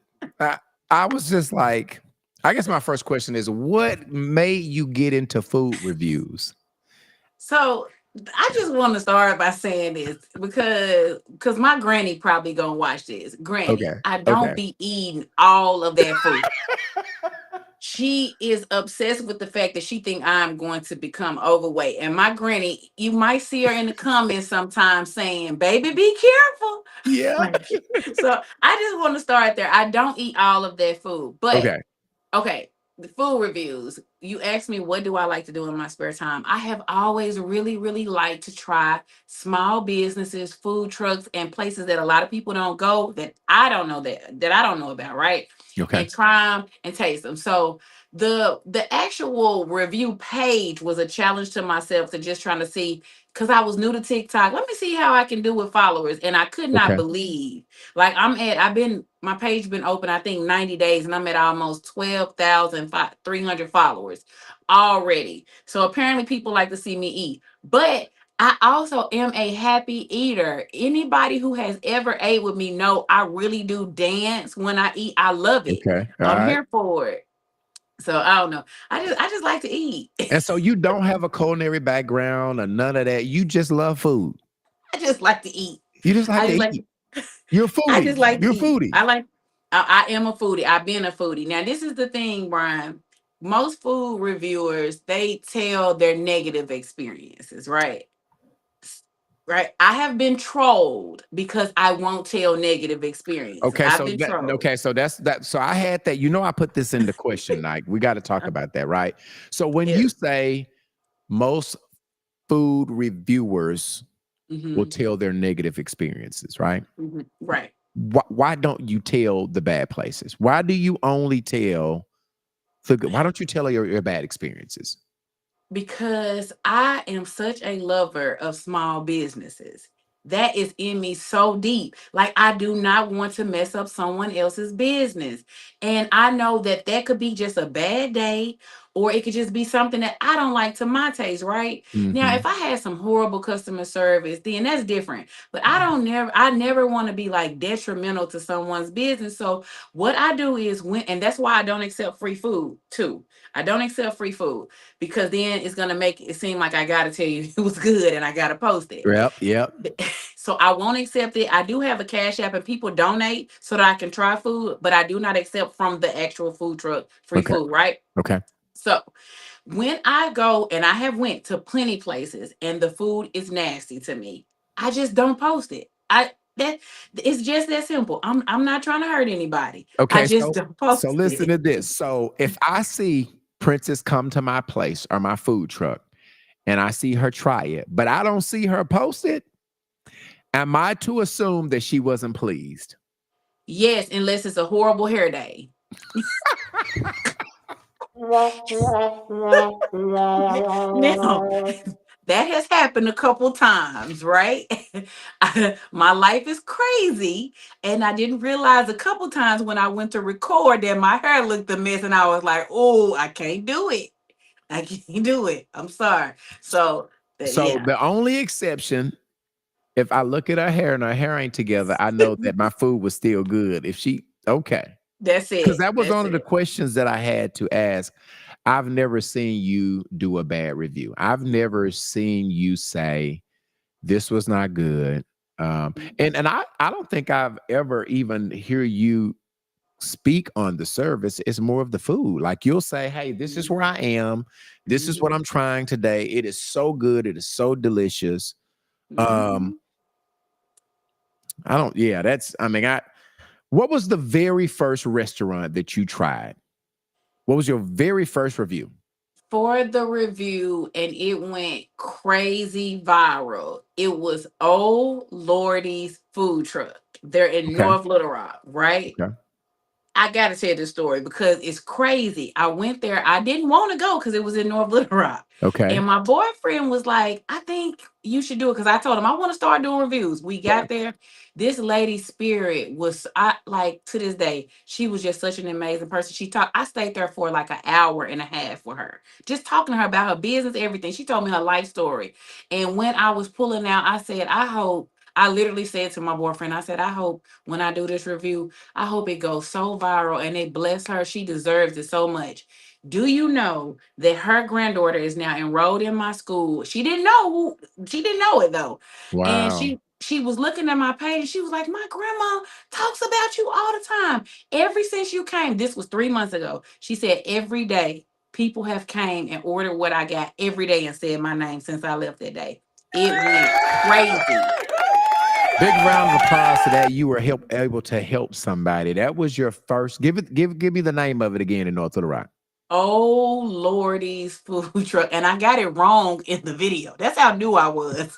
I was just like, I guess my first question is, what made you get into food reviews? So I just want to start by saying this because my granny probably gonna watch this. Granny, Okay, I don't okay. be eating all of that food. She is obsessed with the fact that she think I'm going to become overweight. And my granny, you might see her in the comments sometimes saying, "Baby, be careful." Yeah. So I just want to start there. I don't eat all of that food, but Okay. okay. The food reviews. You asked me what do I like to do in my spare time. I have always really, really liked to try small businesses, food trucks, and places that a lot of people don't go that I don't know about, right? Okay. And try them and taste them. So The actual review page was a challenge to myself to just trying to see, because I was new to TikTok. Let me see how I can do with followers. And I could not Okay. believe, like, my page been open, I think 90 days, and I'm at almost 12,300 followers already. So apparently people like to see me eat. But I also am a happy eater. Anybody who has ever ate with me know I really do dance when I eat. I love it. Okay. All I'm right. here for it. So I don't know. I just like to eat. And so you don't have a culinary background or none of that. You just love food. I just like to eat. You just like I to just like eat. You're a I foodie. just like to You're a eat. foodie. I am a foodie. I've been a foodie. Now, this is the thing, Brian. Most food reviewers, they tell their negative experiences, right? Right. I have been trolled because I won't tell negative experiences. Okay, I've so been that trolled. okay, so that's that. So I had that. You know, I put this in the question. Like, we got to talk about that, right? So when Yeah. you say most food reviewers will Hmm. tell their negative experiences, right? Right. Why don't you tell the bad places? Why do you only tell the good? Why don't you tell your bad experiences? Because I am such a lover of small businesses. That is in me so deep. Like, I do not want to mess up someone else's business. And I know that that could be just a bad day, or it could just be something that I don't like to my taste, right? Now, Mhm. if I had some horrible customer service, then that's different. But I never want to be like detrimental to someone's business. So what I do is and that's why I don't accept free food too. I don't accept free food, because then it's gonna make it seem like I gotta tell you it was good and I gotta post it. Yep, yep. So I won't accept it. I do have a cash app and people donate so that I can try food, but I do not accept from the actual food truck free Okay, food, right? okay. So when I go, and I have went to plenty places and the food is nasty to me, I just don't post it. That it's just that simple. I'm not trying to hurt anybody. I Okay, just don't so post listen it. to this. So if I see Princess come to my place or my food truck and I see her try it, but I don't see her post it, am I to assume that she wasn't pleased? Yes, unless it's a horrible hair day. Now, that has happened a couple times, right? My life is crazy, and I didn't realize a couple times when I went to record that my hair looked a mess, and I was like, "Oh, I can't do it. I can't do it. I'm sorry." So, So yeah, the only exception, if I look at her hair and her hair ain't together, I know that my food was still good. If she okay. that's Because it. that was That's one of the it. questions that I had to ask. I've never seen you do a bad review. I've never seen you say this was not good. And I don't think I've ever even hear you speak on the service. It's more of the food. Like, you'll say, "Hey, this is where I am. This is what Mhm, I'm trying today. It is so good. It is so delicious." Um, mhm. I don't. Yeah, that's. I mean, I. What was the very first restaurant that you tried? What was your very first review? For the review, and it went crazy viral. It was Old Lordy's food truck. They're in Okay. North Little Rock, right? Okay. I gotta tell this story because it's crazy. I went there. I didn't want to go because it was in North Little Rock. Okay. And my boyfriend was like, "I think you should do it." Because I told him I want to start doing reviews. We got Right. there. This lady's spirit was, I like, to this day, she was just such an amazing person. I stayed there for like an hour and a half with her, just talking to her about her business, everything. She told me her life story. And when I was pulling out, I said, I literally said to my boyfriend, I said, "I hope when I do this review, I hope it goes so viral and it bless her. She deserves it so much." Do you know that her granddaughter is now enrolled in my school? She didn't know it though. And Wow. she was looking at my page and she was like, "My grandma talks about you all the time. Ever since you came," this was 3 months ago. She said every day people have came and ordered what I got every day and said my name since I left that day. It went crazy. Big round of applause to that. You were able to help somebody. That was your first. Give me the name of it again in North Little Rock. Oh Lordy's food truck. And I got it wrong in the video. That's how new I was.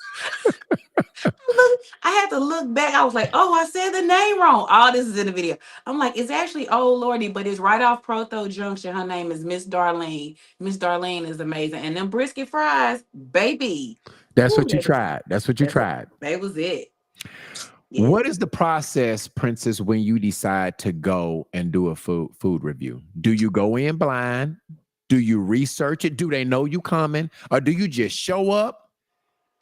I had to look back. I was like, oh, I said the name wrong. All this is in the video. I'm like, it's actually Old Lordy, but it's right off Protho Junction. Her name is Miss Darlene. Miss Darlene is amazing. And them brisket fries, baby. That's Ooh, what you tried. That's what you that's what, tried. that was it. Yeah. What is the process, Princess, when you decide to go and do a food review? Do you go in blind? Do you research it? Do they know you coming? Or do you just show up?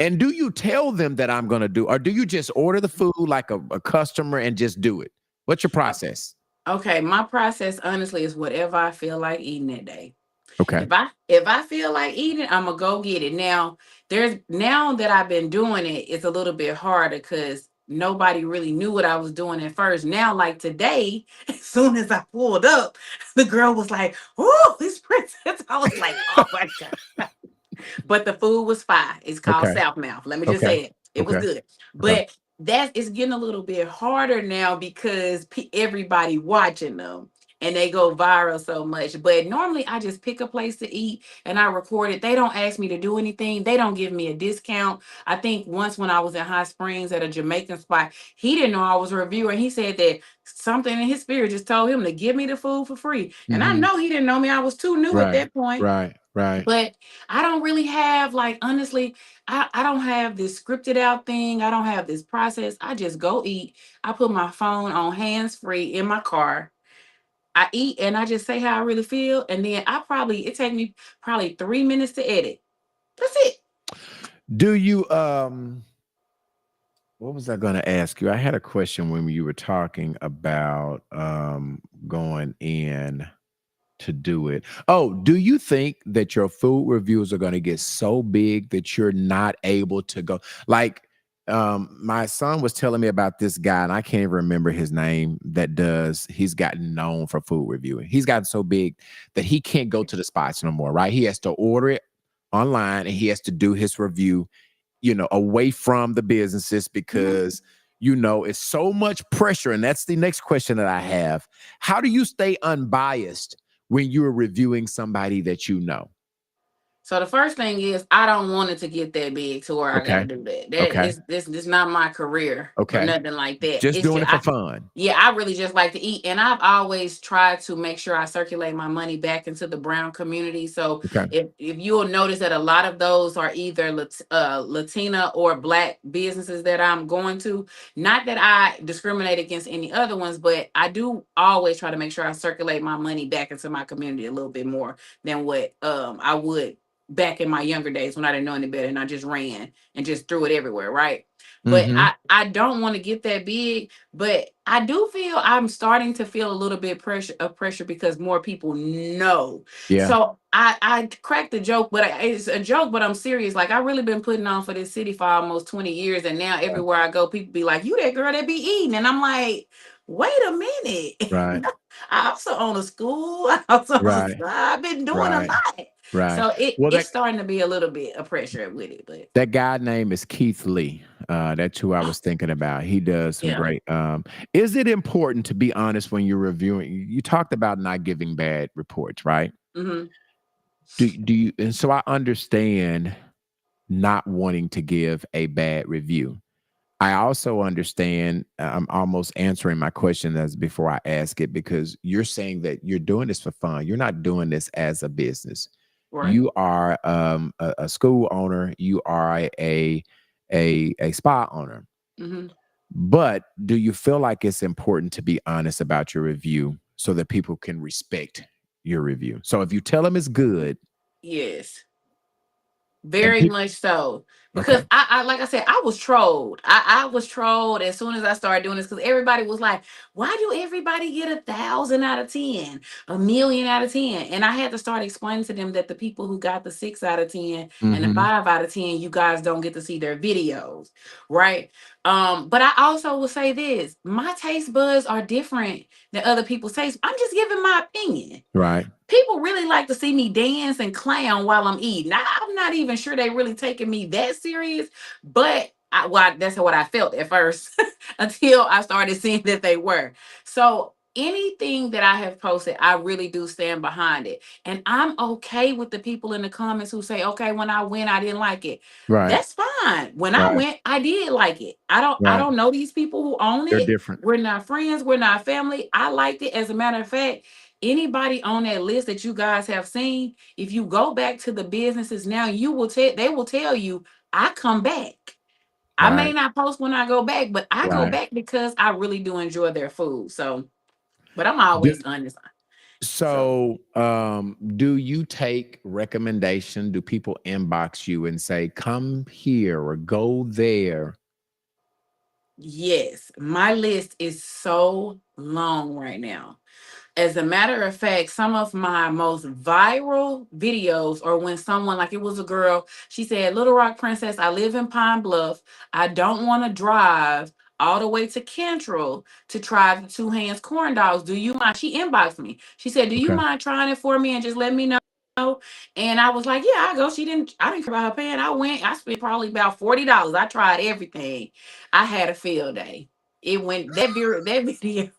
And do you tell them that I'm going to do, or do you just order the food like a customer and just do it? What's your process? Okay, my process honestly is whatever I feel like eating that day. Okay. If I feel like eating, I'm gonna go get it. Now that I've been doing it, it's a little bit harder because nobody really knew what I was doing at first. Now, like today, as soon as I pulled up, the girl was like, "Oh, this princess." I was like, "Oh my god." But the food was fire. It's called Okay. South Mouth. Let me just Okay. say it. It was Okay. good. Okay. But that is getting a little bit harder now because everybody watching them and they go viral so much. But normally I just pick a place to eat and I record it. They don't ask me to do anything. They don't give me a discount. I think once when I was in Hot Springs at a Jamaican spot, he didn't know I was a reviewer. And he said that something in his spirit just told him to give me the food for free. And I Mhm. know he didn't know me. I was too new at Right. that point. Right. Right. But I don't really have, like, honestly, I don't have this scripted out thing. I don't have this process. I just go eat. I put my phone on hands free in my car. I eat and I just say how I really feel. And then it take me probably 3 minutes to edit. That's it. Do you what was I going to ask you? I had a question when you were talking about going in to do it. Oh, do you think that your food reviews are going to get so big that you're not able to go? Like my son was telling me about this guy, and I can't even remember his name, he's gotten known for food reviewing. He's gotten so big that he can't go to the spots no more, right? He has to order it online and he has to do his review, away from the businesses because it's so much pressure. And that's the next question that I have. How do you stay unbiased when you're reviewing somebody that you know? So the first thing is I don't want it to get that big to where I gotta Okay. do that. Okay. This is not my career or Okay. nothing like that. Just It's doing just it for fun. I really just like to eat. And I've always tried to make sure I circulate my money back into the brown community. So Okay. if you'll notice that a lot of those are either Latina or Black businesses that I'm going to. Not that I discriminate against any other ones, but I do always try to make sure I circulate my money back into my community a little bit more than what I would back in my younger days when I didn't know any better and I just ran and just threw it everywhere, right? But Mhm. I don't want to get that big, but I do feel I'm starting to feel a little bit pressure because more people know. Yeah. So I cracked the joke, but it's a joke, but I'm serious. Like I really been putting on for this city for almost 20 years, and now everywhere I go, people be like, "You that girl that be eating," and I'm like, "Wait a minute." Right. I also own a school. I also own Right. I've been doing a Right. lot. Right. So Well, it's starting to be a little bit of pressure with it, but that guy name is Keith Lee. That's who I was thinking about. He does some yeah. great. Is it important to be honest when you're reviewing? You talked about not giving bad reports, right? Mm-hmm. Do you? And so I understand not wanting to give a bad review. I also understand. I'm almost answering my question as before I ask it because you're saying that you're doing this for fun. You're not doing this as a business. Right. You are a school owner. You are a spa owner. Mm-hmm. But do you feel like it's important to be honest about your review so that people can respect your review? So if you tell them it's good, Yes. and Very people, much so. okay, Because I like I said, I was trolled. I was trolled as soon as I started doing this because everybody was like, why do everybody get 1,000 out of 10, 1,000,000 out of 10? And I had to start explaining to them that the people who got the 6 out of 10 and the mm-hmm, 5 out of 10, you guys don't get to see their videos, right? But I also will say this: my taste buds are different than other people's taste. I'm just giving my opinion. right, People really like to see me dance and clown while I'm eating. I'm not even sure they really taking me that serious, but that's what I felt at first until I started seeing that they were. So anything that I have posted, I really do stand behind it. And I'm okay with the people in the comments who say, okay, when I went, I didn't like it. Right. That's fine. When I Right. went, I did like it. I Right. don't know these people who own They're it. different. We're not friends, we're not family. I liked it. As a matter of fact, anybody on that list that you guys have seen, if you go back to the businesses now, they will tell you, I come back. I may Right. not post when I go back, but I go Right. back because I really do enjoy their food. So, but I'm always Do, honest. So so, do you take recommendation? Do people inbox you and say, come here or go there? yes, my list is so long right now. As a matter of fact, some of my most viral videos are when someone, like it was a girl, she said, Little Rock Princess, I live in Pine Bluff. I don't want to drive all the way to Cantrell to try the two hands corn dogs. Do you mind? She inboxed me. She said, do you Okay. mind trying it for me and just let me know? And I was like, yeah, I go. I didn't care about her paying. I went, I spent probably about $40. I tried everything. I had a field day. It went that video.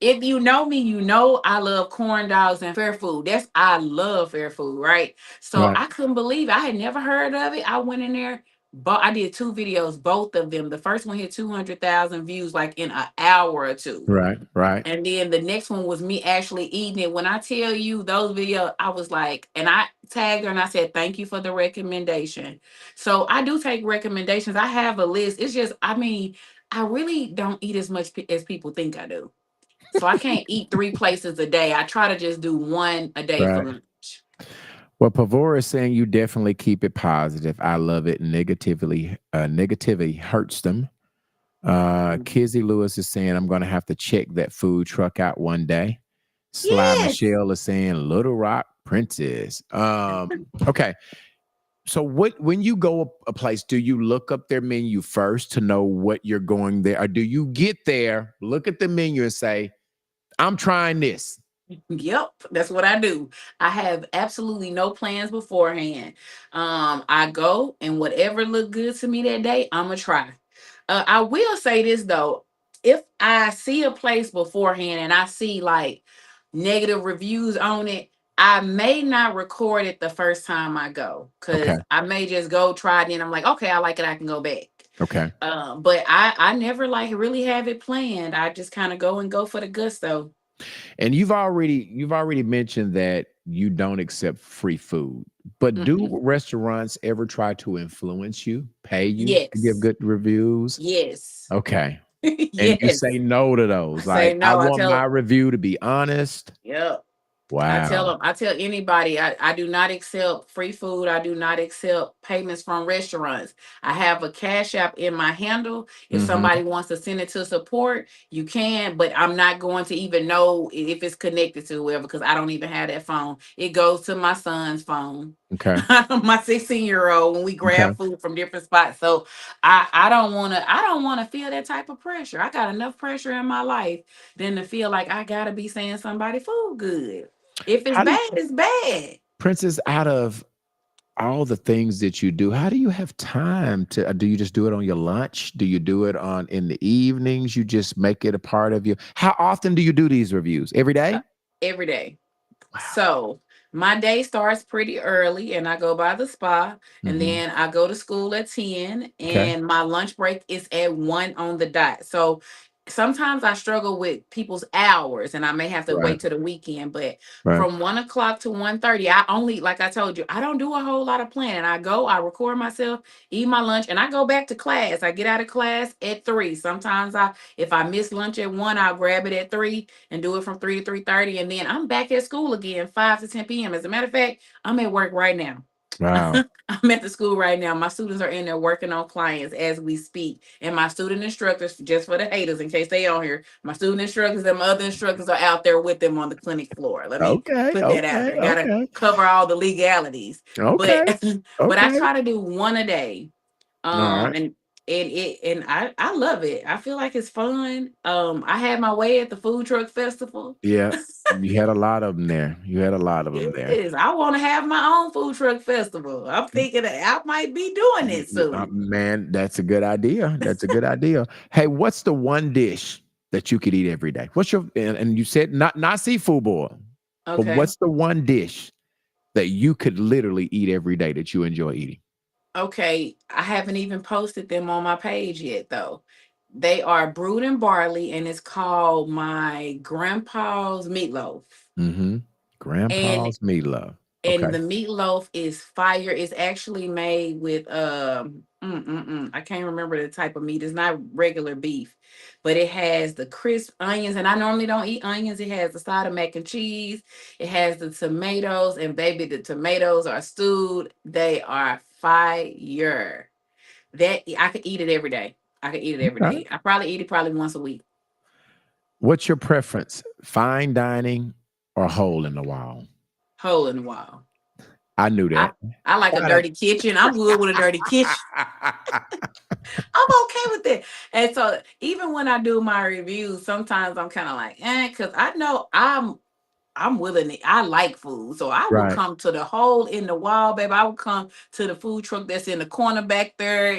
If you know me, you know I love corn dogs and fair food. I love fair food, right? So Right. I couldn't believe I had never heard of it. I went in there, but I did two videos, both of them. The first one hit 200,000 views like in an hour or two. Right. Right. And then the next one was me actually eating it. When I tell you those videos, I was like, and I tagged her and I said, thank you for the recommendation. So I do take recommendations. I have a list. It's just, I mean, I really don't eat as much as people think I do. So I can't eat 3 places a day. I try to just do one a day for Right. lunch. Well, Pavora is saying you definitely keep it positive. I love it. Negativity hurts them. Kizzy Lewis is saying I'm going to have to check that food truck out one day. Sly Yes. Michelle is saying Little Rock Princess. Okay. So when you go a place, do you look up their menu first to know what you're going there? Or do you get there, look at the menu and say, I'm trying this? Yep, that's what I do. I have absolutely no plans beforehand. I go and whatever look good to me that day, I'm gonna try. I will say this though, if I see a place beforehand and I see like negative reviews on it, I may not record it the first time I go Okay. because I may just go try it and I'm like, okay, I like it, I can go back. Okay. But I never like really have it planned. I just kind of go for the gusto. And you've already mentioned that you don't accept free food. But do Mm-mm. restaurants ever try to influence you, pay you to give Yes. good reviews? Yes. Okay. And you Yes. say no to I those. say Like, I no. I want my tell review to be honest. yep. I tell Wow. them, I tell anybody, I do not accept free food. I do not accept payments from restaurants. I have a cash app in my handle. If Hmm. somebody wants to send it to support, you can, but I'm not going to even know if it's connected to whoever because I don't even have that phone. It goes to my son's phone. Okay. My 16-year-old when we Okay. grab food from different spots. So I don't want to feel that type of pressure. I got enough pressure in my life than to feel like I gotta be saying somebody food good. If it's How do you, bad, it's bad. Princess, out of all the things that you do, how do you have time to do you just do it on your lunch? Do you do it on in the evenings? You just make it a part of you. How often do you do these reviews? Every Uh, day? every day. Wow. So my day starts pretty early and I go by the spa and Hmm. then I go to school at 10 Okay. and my lunch break is at 1 on the dot. So sometimes I struggle with people's hours and I may have to Right. wait to the weekend, but Right. from 1 o'clock to 1:30, I only, like I told you, I don't do a whole lot of planning. I go, I record myself, eat my lunch, and I go back to class. I get out of class at 3. Sometimes if I miss lunch at 1, I'll grab it at 3 and do it from 3 to 3:30. And then I'm back at school again, 5 to 10 p.m. As a matter of fact, I'm at work right now. Wow. I'm at the school right now. My students are in there working on clients as we speak. And my student instructors, just for the haters, in case they on here, my student instructors and my other instructors are out there with them on the clinic floor. Let me Okay. put that out Okay. there. Gotta Okay. cover all the legalities. But Okay. but I Okay. try to do one a day. All right. And I love it. I feel like it's fun. I had my way at the food truck festival. Yeah. You had a lot of them there. You had a lot of them there. Yes, I want to have my own food truck festival. I'm thinking that I might be doing it soon. Man, that's a good idea. That's a good idea. Hey, what's the one dish that you could eat every day? What's your and you said not seafood boil, but Okay. what's the one dish that you could literally eat every day that you enjoy eating? Okay, I haven't even posted them on my page yet though. They are brewed in barley and it's called my grandpa's meatloaf. Mm-hmm. And Grandpa's meatloaf. and Okay. the meatloaf is fire. It's actually made with I can't remember the type of meat. It's not regular beef, but it has the crisp onions. And I normally don't eat onions. It has the side of mac and cheese. It has the tomatoes, and baby, the tomatoes are stewed. They are fire. That I could eat it every day. I could eat it every Okay. day. I probably eat it probably once a week. What's your preference? Fine dining or hole in the wall? Hole in the wall. I knew I that. I like a Got it. dirty kitchen. I'm good with a dirty kitchen. I'm okay with it. And so even when I do my reviews, sometimes I'm kind of like, because I know I'm willing to, I like food. So I will Right. come to the hole in the wall, baby. I will come to the food truck that's in the corner back there.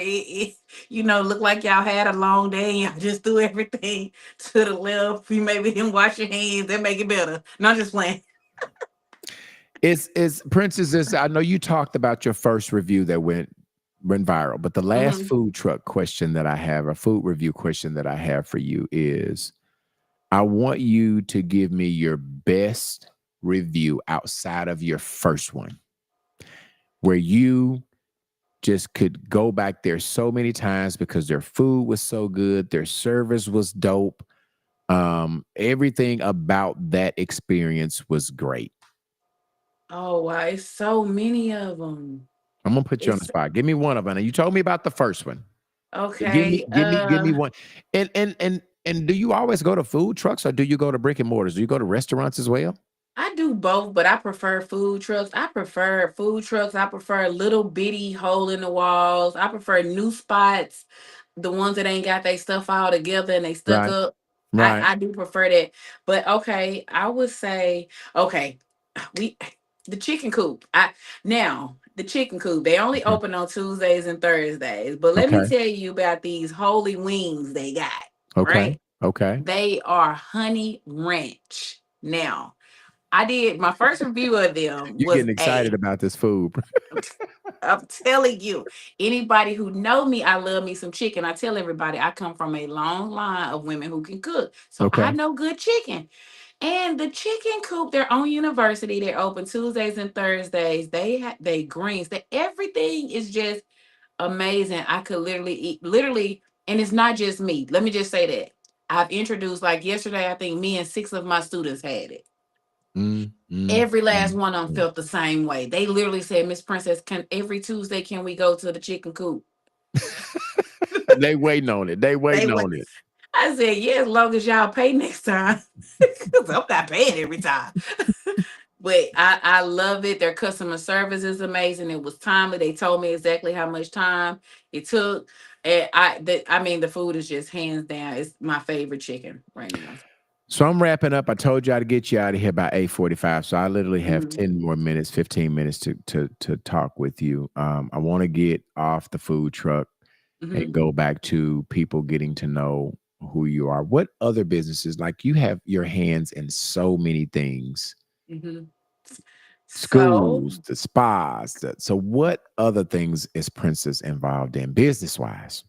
Look like y'all had a long day and y'all just do everything to the left. You maybe didn't wash your hands. That make it better. Not just playing. It's Princess. I know you talked about your first review that went viral, but the last Hmm. food truck question that I have, a food review question that I have for you is, I want you to give me your best review outside of your first one, where you just could go back there so many times because their food was so good, their service was dope. Everything about that experience was great. Oh, wow. It's so many of them. I'm gonna put you on the It's spot. Give me one of them. And you told me about the first one. But give me, okay. give me one. And do you always go to food trucks or do you go to brick and mortars? Do you go to restaurants as well? I do both, but I prefer food trucks. I prefer food trucks. I prefer little bitty hole in the walls. I prefer new spots, the ones that ain't got their stuff all together and they stuck Right. up. I, Right. I do prefer that. But okay, I would say, okay, we the chicken coop. The chicken coop, they only Okay. open on Tuesdays and Thursdays. But let me Okay. tell you about these holy wings they got, Okay. right? Okay. They are honey ranch. Now, I did my first review of them You're was getting excited A. about this food. I'm telling you, anybody who know me, I love me some chicken. I tell everybody I come from a long line of women who can cook. So I Okay. know good chicken. And the chicken coop, their own university, they're open Tuesdays and Thursdays. They greens. That everything is just amazing. I could literally eat literally, and it's not just me. Let me just say that. I've introduced like yesterday, I think me and six of my students had it. Mm, mm, Every last mm, one of them mm. felt the same way. They literally said, Miss Princess, can every Tuesday can we go to the chicken coop? They waiting on it. They They waiting went. on it. I said, yeah, as long as y'all pay next time. Because I'm not paying every time. But I love it. Their customer service is amazing. It was timely. They told me exactly how much time it took. And I mean, the food is just hands down. It's my favorite chicken right now. So I'm wrapping up. I told you I'd get you out of here by 8:45. So I literally have Mhm, 10 more minutes, 15 minutes to talk with you. I want to get off the food truck and mhm, go back to people getting to know who you are. What other businesses, like you have your hands in so many things, mhm. So schools, the spas. So what other things is Princess involved in business wise?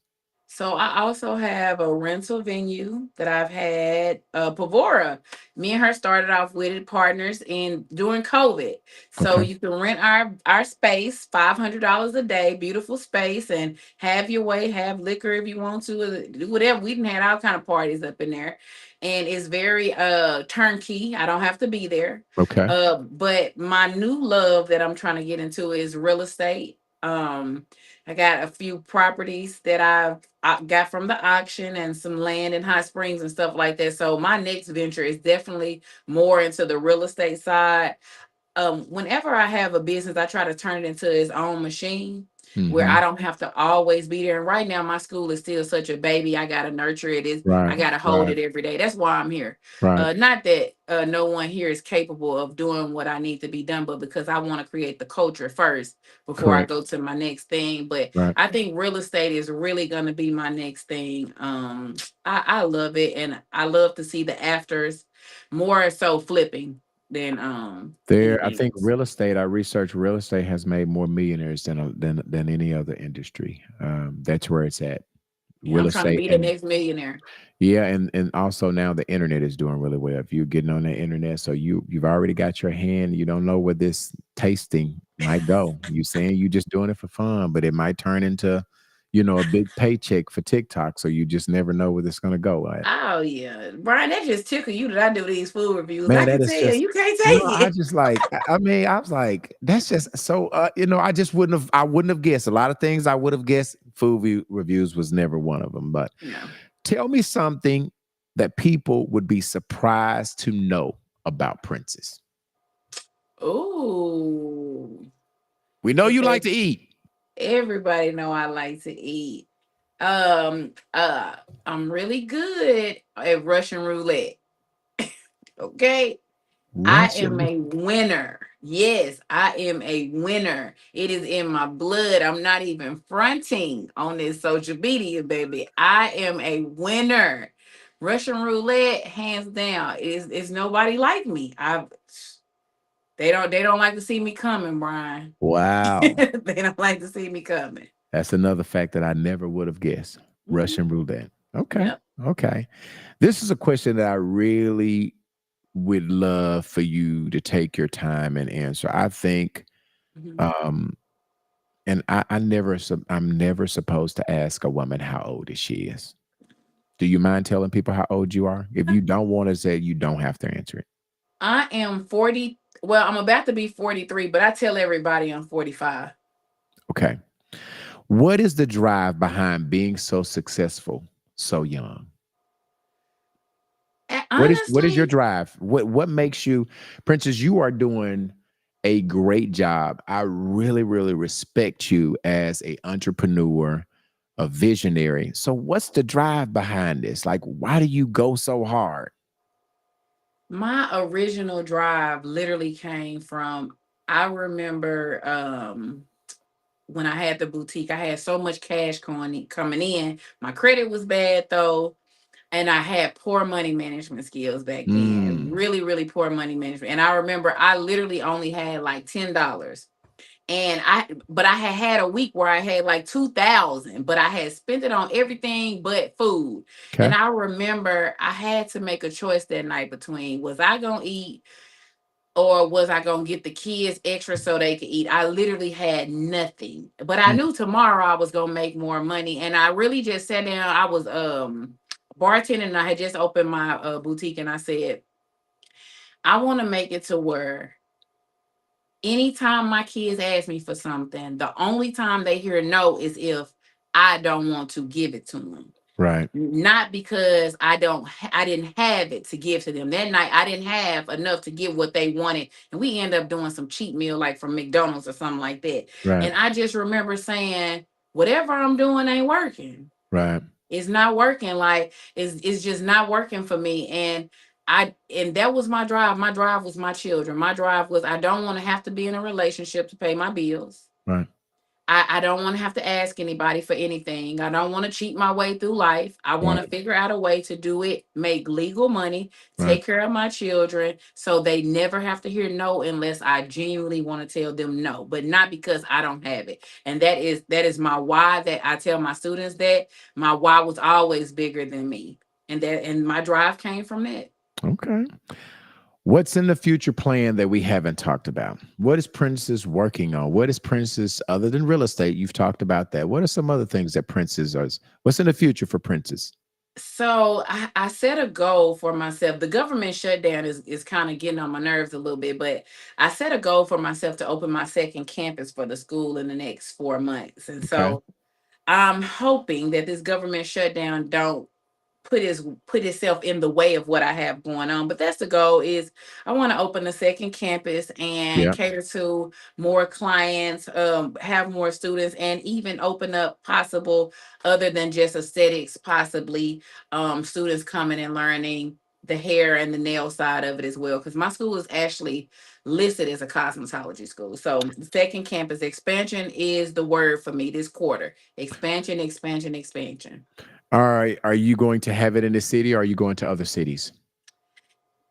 So I also have a rental venue that I've had, Pavora. Me and her started off with it partners in during COVID. So Okay. you can rent our space, $500 a day, beautiful space, and have your way, have liquor if you want to, do whatever. We didn't had all kind of parties up in there, and it's very turnkey. I don't have to be there. Okay. But my new love that I'm trying to get into is real estate. I got a few properties that I got from the auction and some land in Hot Springs and stuff like that. So my next venture is definitely more into the real estate side. whenever I have a business, I try to turn it into its own machine where Hmm. I don't have to always be there. And right now, my school is still such a baby. I gotta nurture it. I Right, gotta hold right, it every day. That's why I'm here. right. Not that no one here is capable of doing what I need to be done, but because I want to create the culture first before I Correct. go to my next thing. But Right. I think real estate is really gonna be my next thing. I love it, and I love to see the afters more so flipping than There, I anything think else. real estate. I researched real estate has made more millionaires than any other industry. That's where it's at. Yeah, Real I'm trying to estate be the and next millionaire. yeah, and also now the internet is doing really well. If you're getting on the internet, so you've already got your hand. You don't know where this tasting might go. You saying you just doing it for fun, but it might turn into, a big paycheck for TikTok. So you just never know where it's gonna go. Oh yeah, Brian, that just tickle you that I do these food reviews. I Man, can that is tell just you can't no, take I it. just like I mean, I was like, that's just so I wouldn't have guessed. A lot of things I would have guessed. Reviews was never one of them. But No. tell me something that people would be surprised to know about Princess. Ooh. We know you like Okay. to eat. Everybody know I like to eat. Um. Uh. I'm really good at Russian roulette. Okay. I am Russian. a winner. Yes, I am a winner. It is in my blood. I'm not even fronting on this social media, baby. I am a winner. Russian roulette, hands down, is nobody like me. They don't like to see me coming, Brian. Wow. They don't like to see me coming. That's another fact that I never would have guessed. Mhm. Russian roulette. Okay. Yep. Okay. This is a question that I really would love for you to take your time and answer. I think, Mhm. um, and I'm never supposed to ask a woman how old is she is. Do you mind telling people how old you are? If you don't want to say, you don't have to answer it. I am 40. Well, I'm about to be 43, but I tell everybody I'm 45. Okay. What is the drive behind being so successful so young? What is your Honestly, drive? What makes you, Princess? You are doing a great job. I really, really respect you as a entrepreneur, a visionary. So, what's the drive behind this? Like, why do you go so hard? my original drive literally came from I remember when I had the boutique, I had so much cash coming in. My credit was bad though, and I had poor money management skills back then. Mm, Really, really poor money management. And I remember I literally only had like $10. And I had a week where I had like 2,000, but I had spent it on everything but food. okay. And I remember I had to make a choice that night between was I gonna eat or was I gonna get the kids extra so they could eat? I literally had nothing, but I Mm, knew tomorrow I was gonna make more money, and I really just sat down. I was bartending, and I had just opened my boutique, and I said I want to make it to where anytime my kids ask me for something, the only time they hear no is if I don't want to give it to them. right, Not because I didn't have it to give to them. That night I didn't have enough to give what they wanted. And we end up doing some cheap meal like from McDonald's or something like that. right, And I just remember saying, whatever I'm doing ain't working. right, It's not working. Like it's just not working for me. And that was my drive. My drive was my children. My drive was I don't want to have to be in a relationship to pay my bills. right, I don't want to have to ask anybody for anything. I don't want to cheat my way through life. I want right, to figure out a way to do it, make legal money, right. take care of my children so they never have to hear no unless I genuinely want to tell them no, but not because I don't have it. And that is my why that I tell my students that my why was always bigger than me. And my drive came from that. Okay. What's in the future plan that we haven't talked about? What is Princess working on? What is Princess, other than real estate? You've talked about that. What are some other things that Princess is? What's in the future for Princess? So I set a goal for myself. The government shutdown is kind of getting on my nerves a little bit, but I set a goal for myself to open my second campus for the school in the next 4 months. And Okay. so I'm hoping that this government shutdown don't put itself in the way of what I have going on. But that's the goal. Is I want to open a second campus and Yeah. cater to more clients, have more students, and even open up possible other than just aesthetics, possibly students coming and learning the hair and the nail side of it as well. Because my school is actually listed as a cosmetology school. So second campus expansion is the word for me this quarter. Expansion, expansion, expansion. All right. Are you going to have it in the city or are you going to other cities?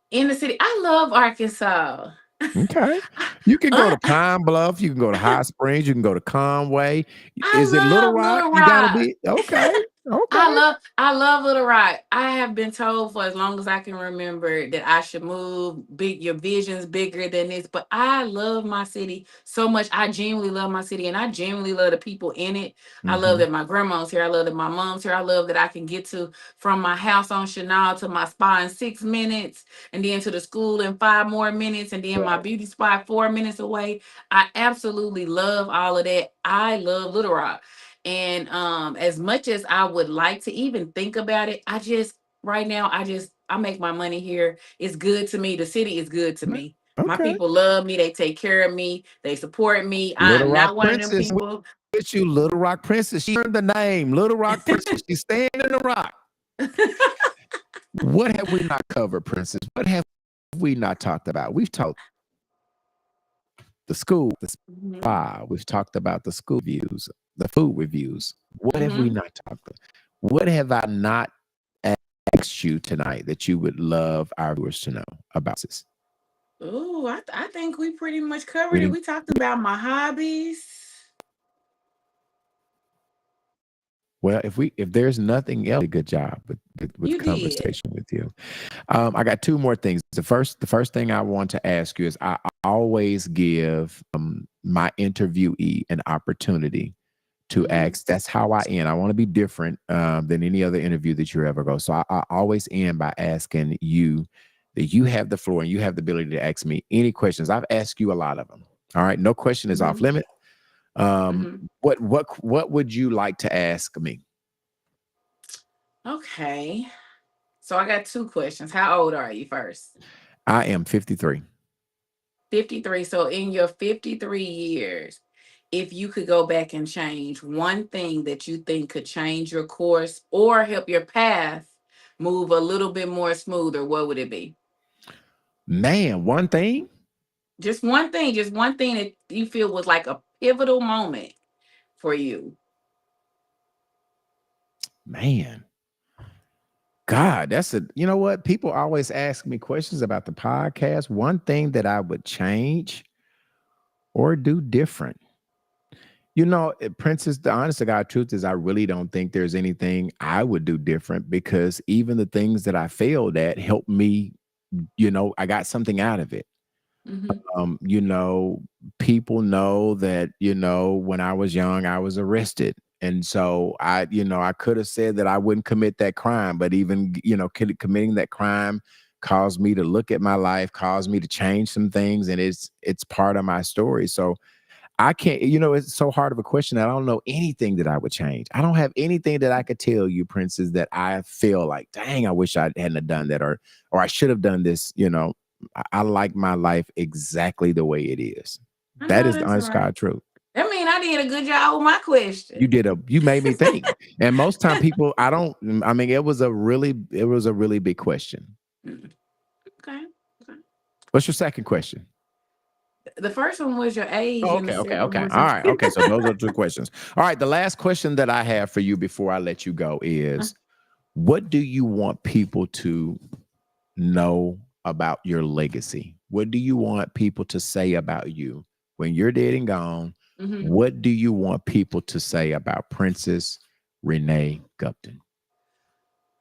In the city. I love Arkansas. Okay. You can go I, to Pine Bluff. You can go to Hot Springs. You can go to Conway. I Is it Little love Rock? Little You got to Rock. be okay. Okay. I love Little Rock. I have been told for as long as I can remember that I should move. Big, your vision's bigger than this. But I love my city so much. I genuinely love my city, and I genuinely love the people in it. I love Mhm. that my grandma's here. I love that my mom's here. I love that I can get to from my house on Chanel to my spa in 6 minutes, and then to the school in 5 more minutes, and then my Right. beauty spot 4 minutes away. I absolutely love all of that. I love Little Rock. And as much as I would like to even think about it, I just right now I make my money here. It's good to me. The city is good to me. My Okay. people love me, they take care of me, they support me. Little I'm Rock not one of them Princess people. with you, Little Rock Princess. She earned the name, Little Rock Princess. She's staying in the rock. What have we not covered, Princess? What have we not talked about? We've talked the school, the Mhm. spa. We've talked about the school views, the food reviews. What have we Mhm. not talked about? What have I not asked you tonight that you would love our viewers to know about this? Ooh, I think we pretty much We covered it. didn't. We talked about my hobbies. Well, if there's nothing else, good job with You did. conversation with you. I got two more things. The first thing I want to ask you is I always give my interviewee an opportunity to Mhm. ask. That's how I end. I want to be different than any other interview that you ever go. So I always end by asking you that you have the floor and you have the ability to ask me any questions. I've asked you a lot of them. All right, no question is off Mhm. limit. Um, Mhm. what would you like to ask me? Okay. So I got two questions. How old are you first? I am 53. 53. So in your 53 years, if you could go back and change one thing that you think could change your course or help your path move a little bit more smoother, what would it be? Man, one thing, Just one thing that you feel was like a pivotal moment for you. man. God, that's a, you know what? People always ask me questions about the podcast. One thing that I would change or do different. Princess, the honest to God truth is I really don't think there's anything I would do different because even the things that I failed at helped me, I got something out of it. Hmm. Um, you know, People know that, when I was young, I was arrested. And so I could have said that I wouldn't commit that crime, but even, committing that crime caused me to look at my life, caused me to change some things, and it's part of my story. So I can't, it's so hard of a question. I don't know anything that I would change. I don't have anything that I could tell you, Princess, that I feel like, dang, I wish I hadn't have done that, or I should have done this. I like my life exactly the way it is. I That know is the that's honest right. God truth. I mean, I did a good job with my question. You made me think. And most time people, I mean, it was a really big question. Mm, okay. Okay. What's your second question? The first one was your age, Oh, and the okay, okay, second one okay. was All your. right. Okay. So those are two questions. All right. The last question that I have for you before I let you go is what do you want people to know about your legacy? What do you want people to say about you when you're dead and gone? Mhm. What do you want people to say about Princess Renee Gupton?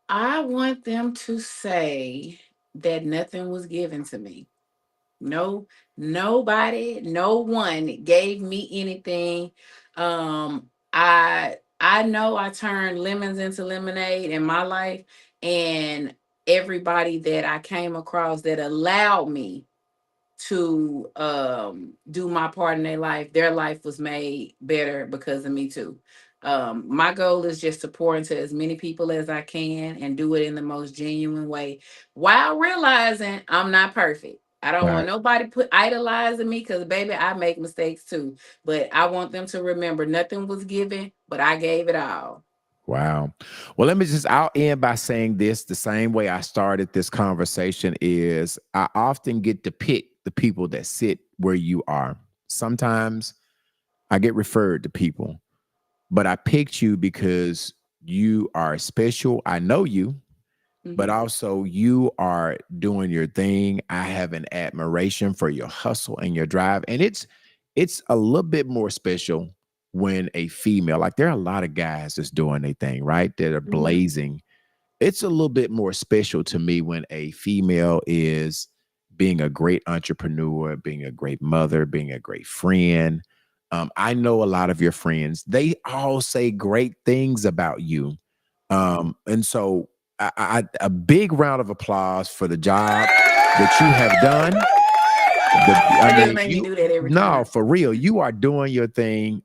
I want them to say that nothing was given to me. No, nobody, no one gave me anything. I know I turned lemons into lemonade in my life, and everybody that I came across that allowed me to do my part in their life was made better because of me too. My goal is just to pour into as many people as I can and do it in the most genuine way while realizing I'm not perfect. I don't want Right. nobody idolizing me because baby, I make mistakes too. But I want them to remember nothing was given, but I gave it all. Wow. Well, I'll end by saying this the same way I started this conversation is I often get to pick the people that sit where you are. Sometimes I get referred to people, but I picked you because you are special. I know you, but Mhm. also you are doing your thing. I have an admiration for your hustle and your drive. And it's a little bit more special when a female, like there are a lot of guys that's doing their thing, right? That are Mhm. blazing. It's a little bit more special to me when a female is being a great entrepreneur, being a great mother, being a great friend. I know a lot of your friends, they all say great things about you. And so a big round of applause for the job that you have done. I That just mean, made me do that every no, time. for real, you are doing your thing.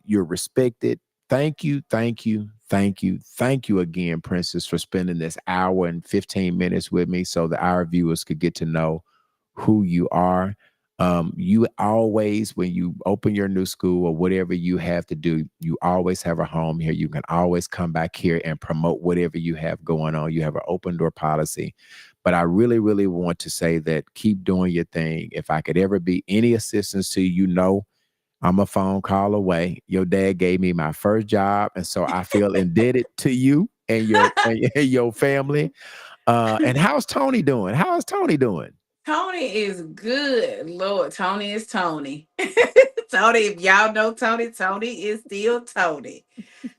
You're respected. Thank you, thank you, thank you, thank you again, Princess, for spending this hour and 15 minutes with me so that our viewers could get to know who you are. You always, when you open your new school or whatever you have to do, you always have a home here. You can always come back here and promote whatever you have going on. You have an open door policy. But I really, really want to say that keep doing your thing. If I could ever be any assistance to you, know I'm a phone call away. Your dad gave me my first job, and so I feel indebted to you and your family. And how's Tony doing? How's Tony doing? Tony is good. Lord, Tony is Tony. Tony, if y'all know Tony, Tony is still Tony.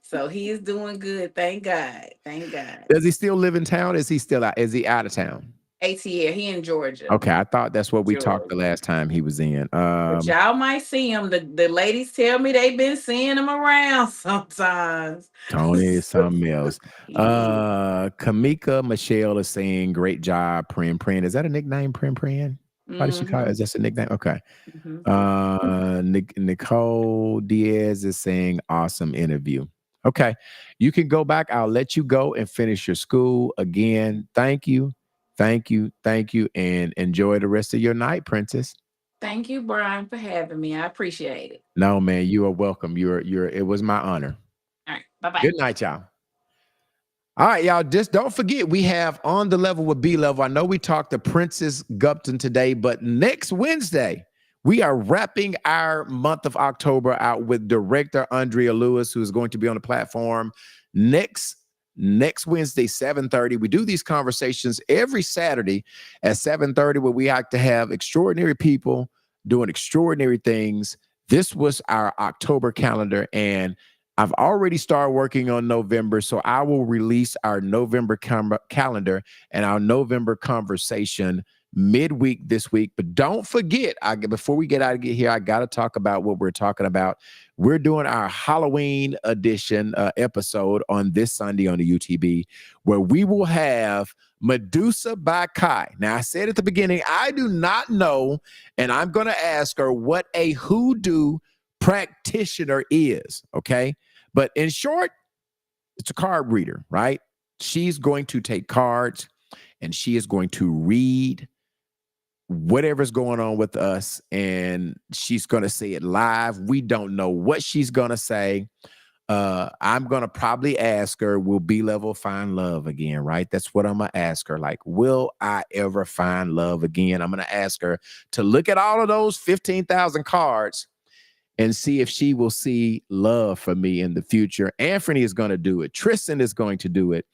So he is doing good. Thank God. Thank God. Does he still live in town? Is he still out? Is he out of town? ATL, he in Georgia. Okay, I thought that's what we talked the Georgia. last time he was in. But y'all might see him. The ladies tell me they've been seeing him around sometimes. Tony is something else. He Kamika Michelle is saying, great job, Prin Prin. Is that a nickname, Prin Prin? Why did she call it? Mhm, Is that a nickname? Okay. mhm. Nicole Diaz is saying, awesome interview. Okay. You can go back. I'll let you go and finish your school. Again, thank you. Thank you. Thank you. And enjoy the rest of your night, Princess. Thank you, Brian, for having me. I appreciate it. No, man, you are welcome. It was my honor. All right. Bye-bye. Good night, y'all. All right, y'all. Just don't forget, we have On the Level with B Level. I know we talked to Princess Gupton today, but next Wednesday, we are wrapping our month of October out with director Andrea Lewis, who is going to be on the platform next Wednesday, 7:30. We do these conversations every Saturday at 7:30, where we like to have extraordinary people doing extraordinary things. This was our October calendar, and I've already started working on November, so I will release our November calendar and our November conversation midweek this week. But don't forget, before we get out of here, I got to talk about what we're talking about. We're doing our Halloween edition episode on this Sunday on the UTB, where we will have Medusa by Kai. Now, I said at the beginning, I do not know, and I'm going to ask her what a hoodoo practitioner is, okay? But in short, it's a card reader, right? She's going to take cards and she is going to read whatever's going on with us, and she's going to say it live. We don't know what she's going to say. I'm going to probably ask her, will B-Level find love again, right? That's what I'm going to ask her. Like, will I ever find love again? I'm going to ask her to look at all of those 15,000 cards and see if she will see love for me in the future. Anthony is going to do it. Tristan is going to do it.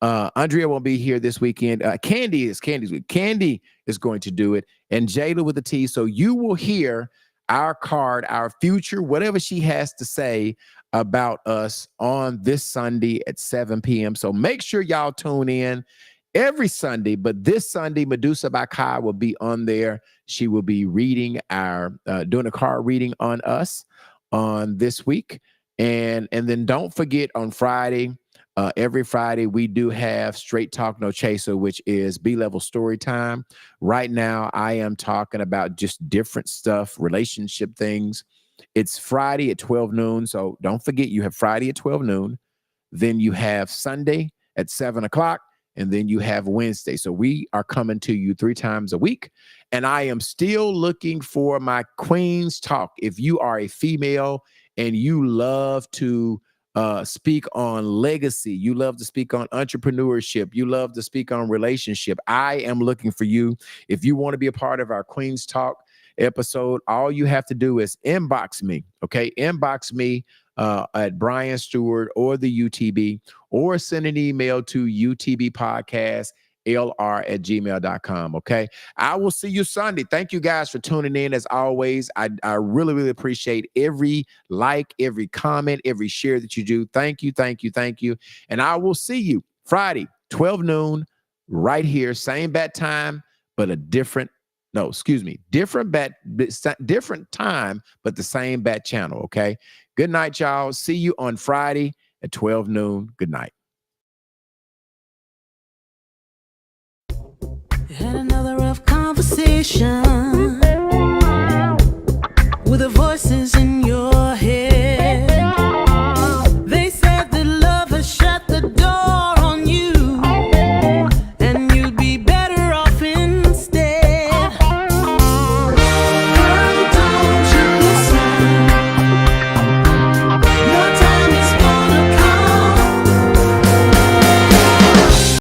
Andrea won't be here this weekend. Candy's week. Candy is going to do it. And Jayla with the T. So you will hear our card, our future, whatever she has to say about us on this Sunday at 7 p.m. So make sure y'all tune in every Sunday. But this Sunday, Medusa by Kai will be on there. She will be reading doing a card reading on us on this week. And then don't forget on Friday, every Friday, we do have Straight Talk No Chaser, which is B-Level story time. Right now, I am talking about just different stuff, relationship things. It's Friday at 12 noon. So don't forget, you have Friday at 12 noon. Then you have Sunday at 7 o'clock. And then you have Wednesday. So we are coming to you 3 times a week. And I am still looking for my Queen's Talk. If you are a female and you love to speak on legacy, you love to speak on entrepreneurship, you love to speak on relationship, I am looking for you. If you want to be a part of our Queen's Talk episode, all you have to do is inbox me. Okay, inbox me at Brian Stewart or the UTB, or send an email to utbpodcastlr@gmail.com. Okay, I will see you Sunday. Thank you guys for tuning in. As always, I really, really appreciate every like, every comment, every share that you do. Thank you, thank you, thank you. And I will see you Friday, 12 noon, right here, same bat time, but a different different time, but the same bat channel. Okay. Good night, y'all. See you on Friday at 12 noon. Good night. Had another rough conversation with the voices